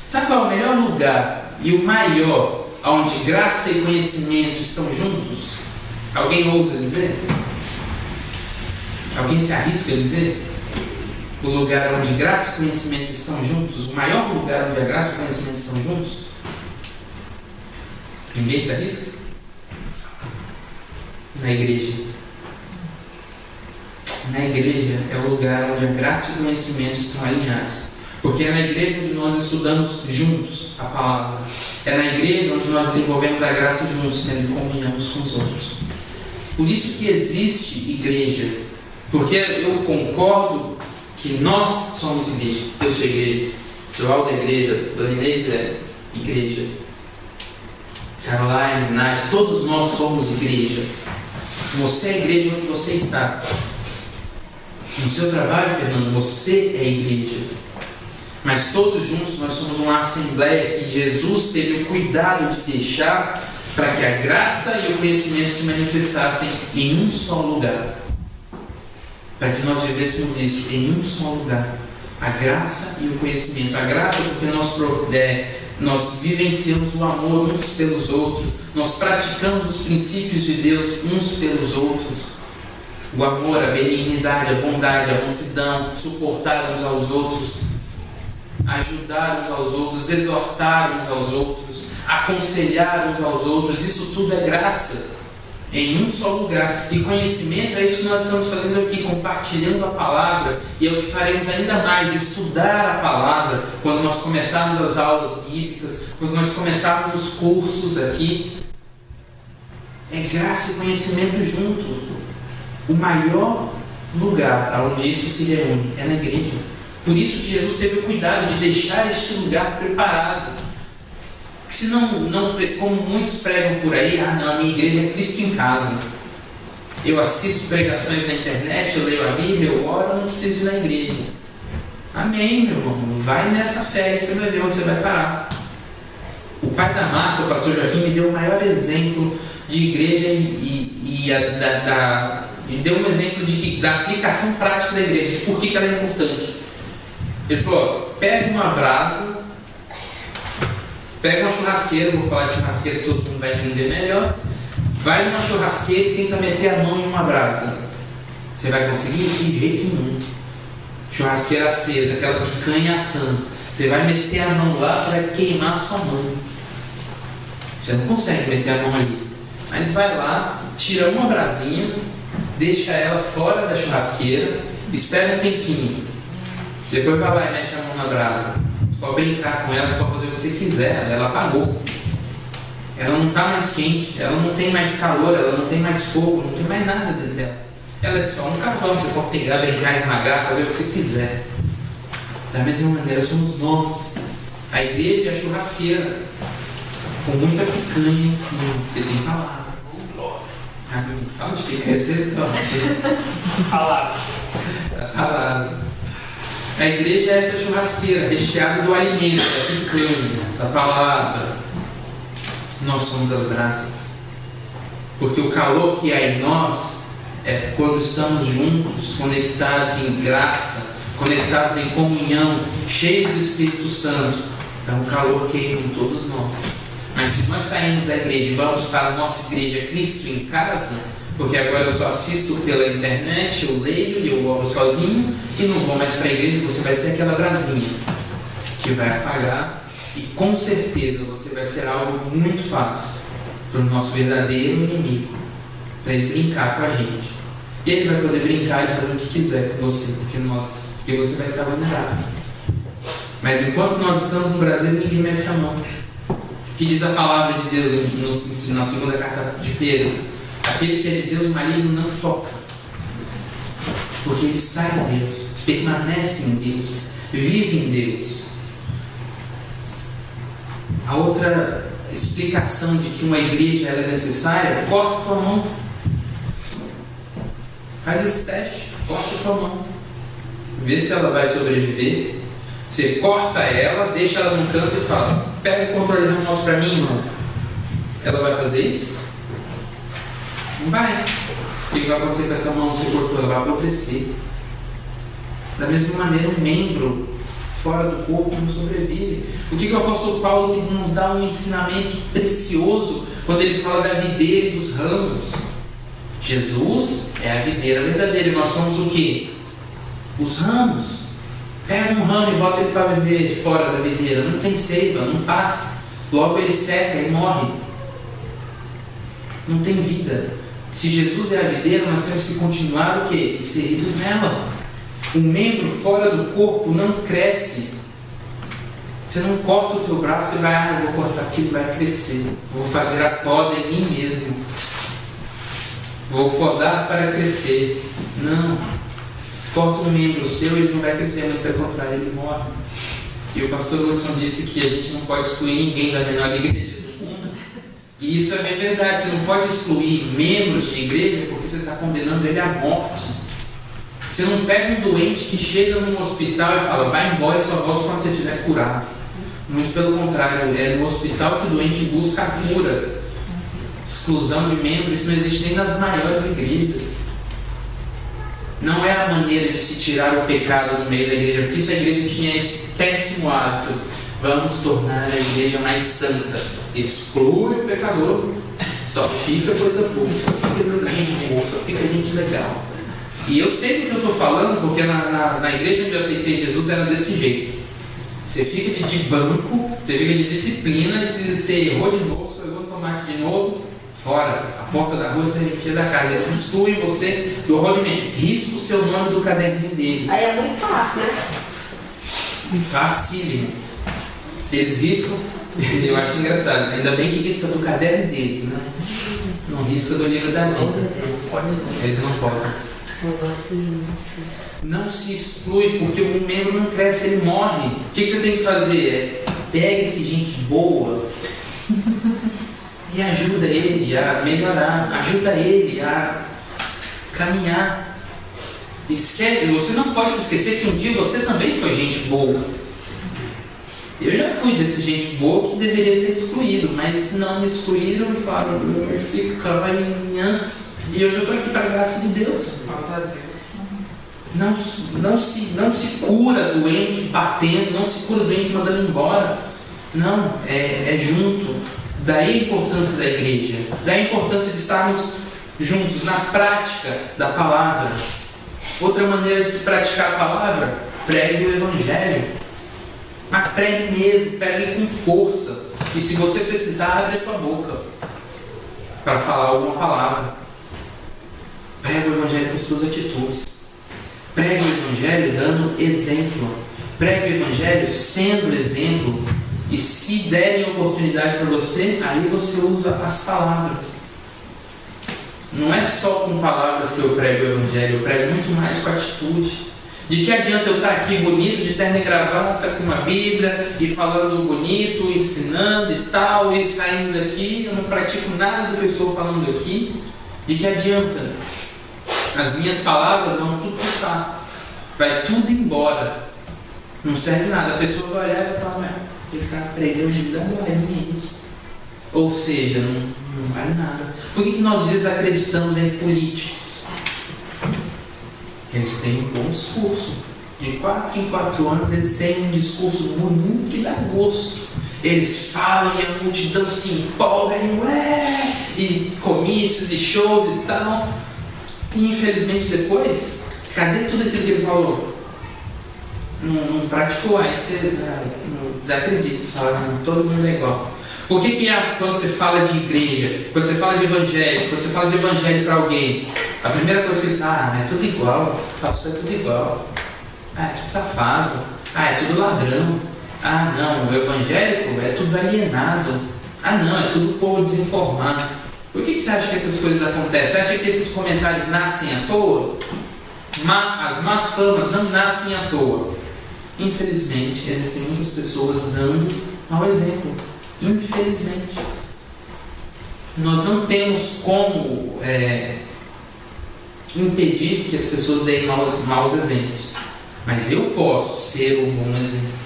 Sabe qual é o melhor lugar e o maior onde graça e conhecimento estão juntos? Alguém ousa dizer? Alguém se arrisca a dizer? O lugar onde graça e conhecimento estão juntos? O maior lugar onde a graça e o conhecimento estão juntos? Ninguém se arrisca? Na igreja. Na igreja é o lugar onde a graça e o conhecimento estão alinhados. Porque é na igreja onde nós estudamos juntos a palavra. É na igreja onde nós desenvolvemos a graça juntos, tendo comunhão uns com os outros. Por isso que existe igreja. Porque eu concordo que nós somos igreja. Eu sou igreja. Sou Aldo é igreja. Dona Inês é igreja. Caroline, Nath, todos nós somos igreja. Você é a igreja onde você está. No seu trabalho, Fernando, você é a igreja. Mas todos juntos nós somos uma assembleia que Jesus teve o cuidado de deixar para que a graça e o conhecimento se manifestassem em um só lugar. Para que nós vivêssemos isso em um só lugar. A graça e o conhecimento. A graça porque nós vivenciamos o amor uns pelos outros. Nós praticamos os princípios de Deus uns pelos outros. O amor, a benignidade, a bondade, a mansidão, suportar uns aos outros. ajudar uns aos outros, exortar uns aos outros, aconselhar uns aos outros. Isso tudo é graça em um só lugar. E conhecimento é isso que nós estamos fazendo aqui, compartilhando a palavra, e é o que faremos ainda mais, estudar a palavra quando nós começarmos as aulas bíblicas, quando nós começarmos os cursos aqui. É graça e conhecimento junto. O maior lugar para onde isso se reúne é na igreja. Por isso que Jesus teve o cuidado de deixar este lugar preparado. Se não, como muitos pregam por aí, não, a minha igreja é Cristo em casa. Eu assisto pregações na internet, eu leio a Bíblia, eu oro, eu não preciso ir na igreja. Amém, meu irmão. Vai nessa fé e você vai ver onde você vai parar. O pai da Marta, o pastor Joaquim, me deu o maior exemplo de igreja e deu um exemplo da aplicação prática da igreja, de por que ela é importante. Ele falou: pega uma brasa, pega uma churrasqueira, vou falar de churrasqueira que todo mundo vai entender melhor. Vai numa churrasqueira e tenta meter a mão em uma brasa. Você vai conseguir? De jeito nenhum. Churrasqueira acesa, aquela picanha assando. Você vai meter a mão lá, você vai queimar a sua mão. Você não consegue meter a mão ali. Mas vai lá, tira uma brasinha, deixa ela fora da churrasqueira, espera um tempinho. Depois vai lá e mete a mão na brasa. Você pode brincar com ela, você pode fazer o que você quiser. Ela apagou. Ela não está mais quente, ela não tem mais calor, ela não tem mais fogo, não tem mais nada dentro dela. Ela é só um carvão, você pode pegar, brincar, esmagar, fazer o que você quiser. Da mesma maneira somos nós. A igreja é a churrasqueira, com muita picanha em cima, porque tem palavra. Fala de picanha, vocês gostam. Palavra. A palavra. A igreja é essa churrasqueira, recheada do alimento, da picanha, da palavra. Nós somos as graças. Porque o calor que há em nós é quando estamos juntos, conectados em graça, conectados em comunhão, cheios do Espírito Santo. Então o calor queima em todos nós. Mas se nós saímos da igreja e vamos para a nossa igreja Cristo em casa, porque agora eu só assisto pela internet, eu leio e eu oro sozinho e não vou mais para a igreja, você vai ser aquela brasinha que vai apagar e com certeza você vai ser algo muito fácil para o nosso verdadeiro inimigo, para ele brincar com a gente. E ele vai poder brincar e fazer o que quiser com você, porque você vai estar vulnerável. Mas enquanto nós estamos no Brasil, ninguém mete a mão. O que diz a palavra de Deus na segunda carta de Pedro? Aquele que é de Deus, o maligno não toca, porque ele está em Deus, permanece em Deus, vive em Deus. A outra explicação de que uma igreja ela é necessária: corta tua mão, faz esse teste, corta tua mão, vê se ela vai sobreviver. Você corta ela, deixa ela no canto e fala: pega o controle remoto para mim, irmão. Ela vai fazer isso? Não vai. O que vai acontecer com essa mão que você cortou? Ela vai apodrecer. Da mesma maneira, um membro fora do corpo não sobrevive. O que o apóstolo Paulo nos dá um ensinamento precioso quando ele fala da videira e dos ramos? Jesus é a videira verdadeira e nós somos o quê? Os ramos. Pega um ramo e bota ele para viver fora da videira. Não tem seiva, não passa. Logo ele seca e morre. Não tem vida. Se Jesus é a videira, nós temos que continuar o quê? Inseridos nela. Um membro fora do corpo não cresce. Você não corta o teu braço e vai: eu vou cortar aqui, ele vai crescer. Vou fazer a poda em mim mesmo. Vou podar para crescer. Não. Corta um membro seu, ele não vai crescer, muito pelo contrário, ele morre. E o pastor Hudson disse que a gente não pode excluir ninguém da menor igreja do mundo. E isso é bem verdade. Você não pode excluir membros de igreja porque você está condenando ele à morte. Você não pega um doente que chega num hospital e fala: vai embora e só volta quando você estiver curado. Muito pelo contrário, é no hospital que o doente busca a cura. Exclusão de membros, isso não existe nem nas maiores igrejas. Não é a maneira de se tirar o pecado do meio da igreja, porque isso a igreja tinha esse péssimo hábito: vamos tornar a igreja mais santa. Exclui o pecador, só fica coisa boa, só fica gente boa, só fica gente legal. E eu sei do que eu estou falando, porque na igreja onde eu aceitei Jesus era desse jeito. Você fica de banco, você fica de disciplina, se você errou de novo, você pegou o tomate de novo, fora, a porta da rua, serventia da casa. Eles excluem você do rodimento. Risca o seu nome do caderninho deles. Aí é muito fácil, né? Facílimo. Eles riscam, eu acho engraçado, ainda bem que risca do caderno deles, né? Não risca do livro da vida. Eles não podem. Não se exclui, porque um membro não cresce, ele morre. O que você tem que fazer? Pega esse gente boa e ajuda ele a melhorar, ajuda ele a caminhar. Você não pode se esquecer que um dia você também foi gente boa. Eu já fui desse gente boa que deveria ser excluído, mas não me excluíram e falaram, eu fico caminhando. E hoje eu estou aqui para a graça de Deus. Não se cura doente batendo, não se cura doente mandando embora. Não, é junto. Daí a importância da igreja, daí a importância de estarmos juntos na prática da palavra. Outra maneira de se praticar a palavra, pregue o evangelho. Mas pregue mesmo, pregue com força. E se você precisar, abre a tua boca para falar alguma palavra. Pregue o evangelho com as tuas atitudes. Pregue o evangelho dando exemplo. Pregue o evangelho sendo exemplo. E se derem oportunidade para você, aí você usa as palavras. Não é só com palavras que eu prego o evangelho, eu prego muito mais com atitude. De que adianta eu estar aqui bonito, de terno e gravata, com uma Bíblia, e falando bonito, ensinando e tal, e saindo daqui, eu não pratico nada do que eu estou falando aqui? De que adianta? As minhas palavras vão tudo pro saco. Vai tudo embora. Não serve nada. A pessoa vai olhar e falar, ele está pregando de dar glória, isso. Ou seja, não vale nada. Por que nós desacreditamos em políticos? Eles têm um bom discurso. De 4 em 4 anos eles têm um discurso bonito que dá gosto. Eles falam e a multidão se empolga e comícios e shows e tal. E infelizmente depois, cadê tudo aquilo que ele falou? Não praticou, aí você desacredita, você fala, não, todo mundo é igual. Por que quando você fala de igreja, quando você fala de evangelho, quando você fala de evangelho para alguém, a primeira coisa que eles falam, é tudo igual, o pastor é tudo igual, é tudo safado, é tudo ladrão, não, o evangélico é tudo alienado, não, é tudo povo desinformado. Por que você acha que essas coisas acontecem? Você acha que esses comentários nascem à toa? As más famas não nascem à toa. Infelizmente, existem muitas pessoas dando mau exemplo. Infelizmente. Nós não temos como impedir que as pessoas deem maus exemplos. Mas eu posso ser um bom exemplo.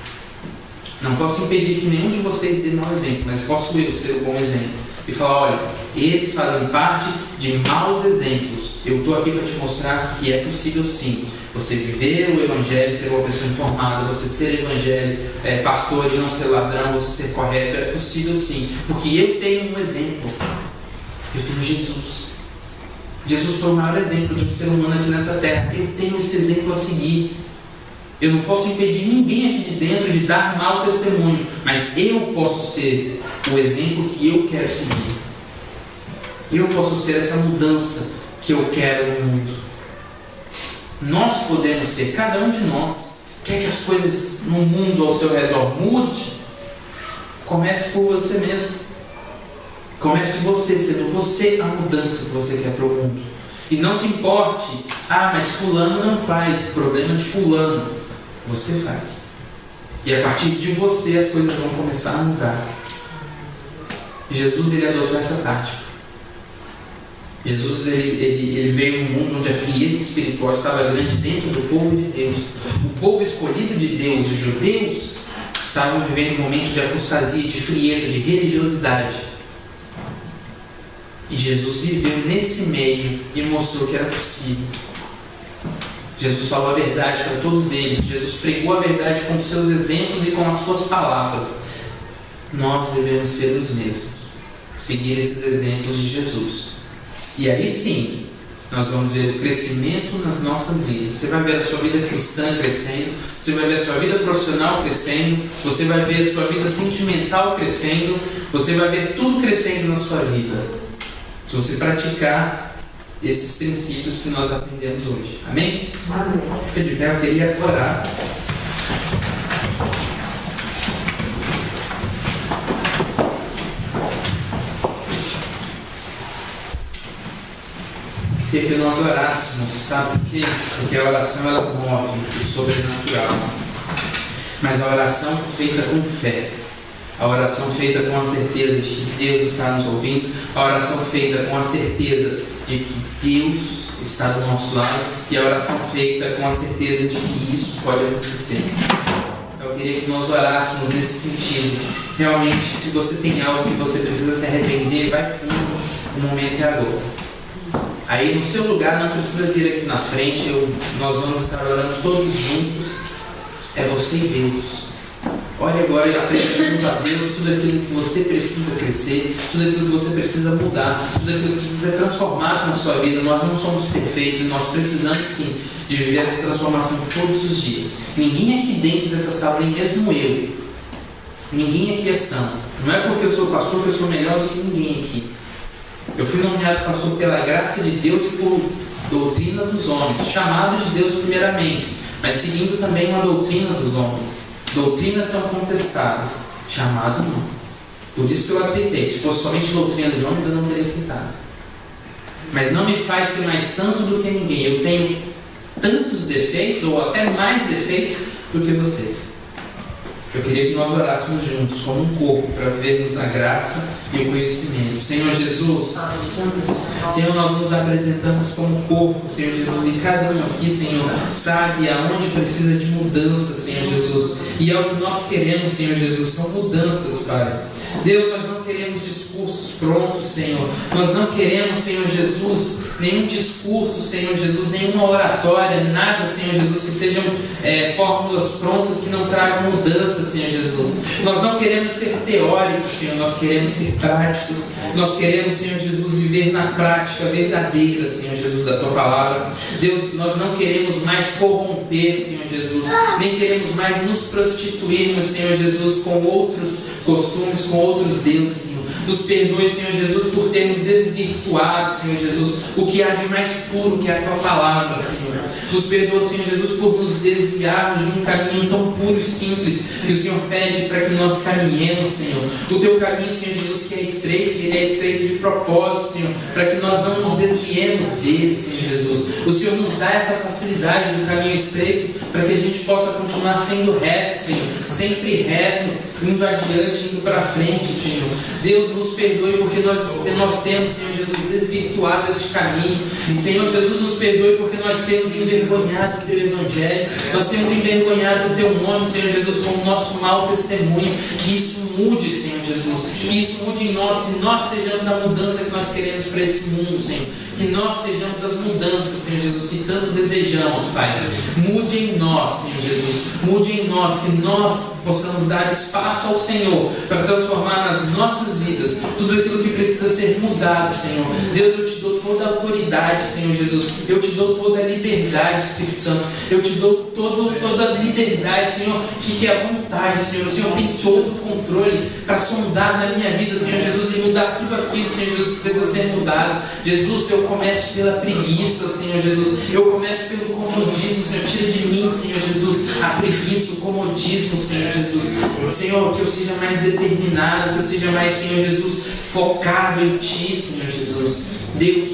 Não posso impedir que nenhum de vocês dê mau exemplo, mas posso eu ser um bom exemplo. E falar, olha, eles fazem parte de maus exemplos. Eu estou aqui para te mostrar que é possível sim. Você viver o evangelho, ser uma pessoa informada, você ser evangelho, pastor e não ser ladrão, você ser correto, é possível sim. Porque eu tenho um exemplo. Eu tenho Jesus. Jesus foi o maior exemplo de um ser humano aqui nessa terra. Eu tenho esse exemplo a seguir. Eu não posso impedir ninguém aqui de dentro de dar mau testemunho, mas eu posso ser o exemplo que eu quero seguir. Eu posso ser essa mudança que eu quero no mundo. Nós podemos ser, cada um de nós, quer que as coisas no mundo ao seu redor mude, comece por você mesmo. Comece você, sendo você a mudança que você quer para o mundo. E não se importe, mas fulano não faz, problema de fulano. Você faz. E a partir de você as coisas vão começar a mudar. Jesus, ele adotou essa tática. Jesus, ele veio num mundo onde a frieza espiritual estava grande dentro do povo de Deus. O povo escolhido de Deus, os judeus, estavam vivendo um momento de apostasia, de frieza, de religiosidade. E Jesus viveu nesse meio e mostrou que era possível. Jesus falou a verdade para todos eles. Jesus pregou a verdade com os seus exemplos e com as suas palavras. Nós devemos ser os mesmos. Seguir esses exemplos de Jesus. E aí sim, nós vamos ver o crescimento nas nossas vidas. Você vai ver a sua vida cristã crescendo, você vai ver a sua vida profissional crescendo, você vai ver a sua vida sentimental crescendo, você vai ver tudo crescendo na sua vida, se você praticar esses princípios que nós aprendemos hoje. Amém? Amém. Fica de pé, eu queria orar. Queria que nós orássemos, sabe por quê? Porque a oração ela move o sobrenatural. Mas a oração feita com fé, a oração feita com a certeza de que Deus está nos ouvindo, a oração feita com a certeza de que Deus está do nosso lado e a oração feita com a certeza de que isso pode acontecer. Eu queria que nós orássemos nesse sentido. Realmente, se você tem algo que você precisa se arrepender, vai fundo, o momento é agora. Aí no seu lugar, não precisa vir aqui na frente, nós vamos estar orando todos juntos. É você e Deus. Olhe agora e apresentando a Deus tudo aquilo que você precisa crescer, tudo aquilo que você precisa mudar, tudo aquilo que precisa ser transformado na sua vida. Nós não somos perfeitos, nós precisamos sim de viver essa transformação todos os dias. Ninguém aqui dentro dessa sala, nem mesmo eu, ninguém aqui é santo. Não é porque eu sou pastor que eu sou melhor do que ninguém aqui. Eu fui nomeado pastor pela graça de Deus e por doutrina dos homens, chamado de Deus primeiramente, mas seguindo também uma doutrina dos homens. Doutrinas são contestadas, chamado não. Por isso que eu aceitei. Se fosse somente doutrina de homens, eu não teria aceitado. Mas não me faz ser mais santo do que ninguém. Eu tenho tantos defeitos, ou até mais defeitos, do que vocês. Eu queria que nós orássemos juntos, como um corpo, para vivermos a graça e o conhecimento. Senhor Jesus, Senhor, nós nos apresentamos como corpo, Senhor Jesus, e cada um aqui, Senhor, sabe aonde precisa de mudança, Senhor Jesus. E é o que nós queremos, Senhor Jesus, são mudanças, Pai. Deus, nós não queremos discursos prontos, Senhor. Nós não queremos, Senhor Jesus, nenhum discurso, Senhor Jesus, nenhuma oratória, nada, Senhor Jesus, que sejam fórmulas prontas que não tragam mudança, Senhor Jesus. Nós não queremos ser teóricos, Senhor, nós queremos ser práticos. Nós queremos, Senhor Jesus, viver na prática verdadeira, Senhor Jesus, da Tua Palavra. Deus, nós não queremos mais corromper, Senhor Jesus, nem queremos mais nos prostituirmos, Senhor Jesus, com outros costumes, com outros deuses, Senhor. Nos perdoe, Senhor Jesus, por termos desvirtuado, Senhor Jesus, o que há de mais puro, que é a Tua Palavra, Senhor. Nos perdoe, Senhor Jesus, por nos desviarmos de um caminho tão puro e simples que o Senhor pede para que nós caminhemos, Senhor. O Teu caminho, Senhor Jesus, que é estreito, ele é estreito de propósito, Senhor, para que nós não nos desviemos dele, Senhor Jesus. O Senhor nos dá essa facilidade do caminho estreito para que a gente possa continuar sendo reto, Senhor, sempre reto, indo adiante, indo para frente, Senhor. Deus, nos perdoe porque nós temos, Senhor Jesus, desvirtuado esse caminho. Senhor Jesus, nos perdoe porque nós temos envergonhado o Teu Evangelho, nós temos envergonhado o Teu nome, Senhor Jesus, como nosso mau testemunho. Que isso mude, Senhor Jesus, que isso mude em nós, que nós sejamos a mudança que nós queremos para esse mundo, Senhor. Que nós sejamos as mudanças, Senhor Jesus, que tanto desejamos, Pai. Mude em nós, Senhor Jesus. Mude em nós, que nós possamos dar espaço ao Senhor para transformar nas nossas vidas tudo aquilo que precisa ser mudado, Senhor. Deus, eu te dou toda a autoridade, Senhor Jesus. Eu te dou toda a liberdade, Espírito Santo. Eu te dou toda a liberdade, Senhor. Fique à vontade, Senhor. O Senhor tem todo o controle para sondar na minha vida, Senhor Jesus, e mudar tudo aquilo, Senhor Jesus, que precisa ser mudado. Jesus, eu começo pela preguiça, Senhor Jesus. Eu começo pelo comodismo, Senhor. Tira de mim, Senhor Jesus, a preguiça, o comodismo, Senhor Jesus. Senhor, que eu seja mais determinado, que eu seja mais, Senhor Jesus, focado em Ti, Senhor Jesus. Deus,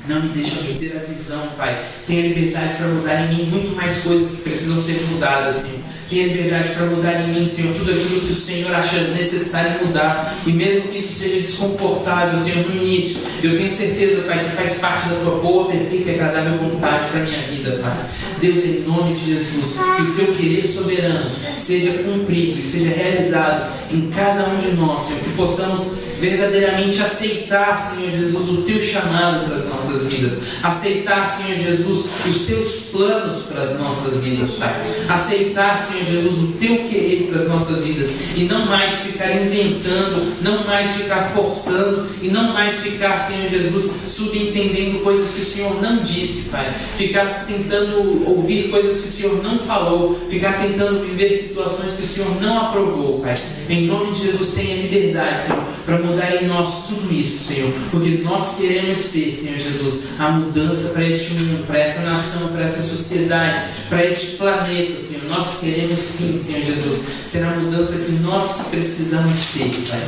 não me deixa perder a visão, Pai. Tenha liberdade para mudar em mim muito mais coisas que precisam ser mudadas, Senhor. Tenha liberdade para mudar em mim, Senhor, tudo aquilo que o Senhor acha necessário mudar. E mesmo que isso seja desconfortável, Senhor, no início, eu tenho certeza, Pai, que faz parte da Tua boa, perfeita e agradável vontade para a minha vida, Pai. Deus, em nome de Jesus, que o Teu querer soberano seja cumprido e seja realizado em cada um de nós, Senhor. Que possamos verdadeiramente aceitar, Senhor Jesus, o Teu chamado para as nossas vidas, aceitar, Senhor Jesus, os Teus planos para as nossas vidas, Pai, aceitar, Senhor Jesus, o Teu querer para as nossas vidas, e não mais ficar inventando, não mais ficar forçando, e não mais ficar, Senhor Jesus, subentendendo coisas que o Senhor não disse, Pai, ficar tentando ouvir coisas que o Senhor não falou, ficar tentando viver situações que o Senhor não aprovou, Pai. Em nome de Jesus, tenha liberdade, Senhor, para mudar em nós tudo isso, Senhor, porque nós queremos ter, Senhor Jesus, a mudança para este mundo, para essa nação, para essa sociedade, para este planeta, Senhor. Nós queremos sim, Senhor Jesus, ser a mudança que nós precisamos ter, Pai.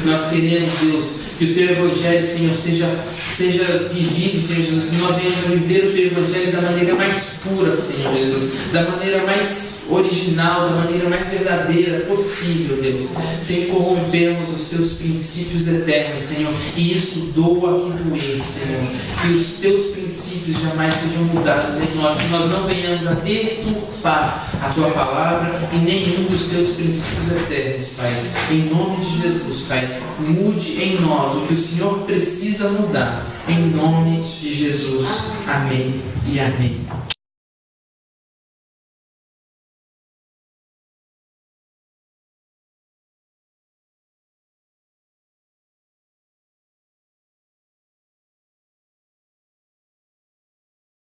Nós queremos, Deus, que o Teu Evangelho, Senhor, seja vivido, Senhor Jesus, que nós venhamos a viver o Teu Evangelho da maneira mais pura, Senhor Jesus, da maneira mais original, da maneira mais verdadeira possível, Deus, sem corrompermos os Teus princípios eternos, Senhor, e isso doa que doer, Senhor, que os Teus princípios jamais sejam mudados em nós, que nós não venhamos a deturpar a Tua palavra e nenhum dos Teus princípios eternos, Pai. Em nome de Jesus, Pai, mude em nós o que o Senhor precisa mudar, em nome de Jesus. Amém e amém.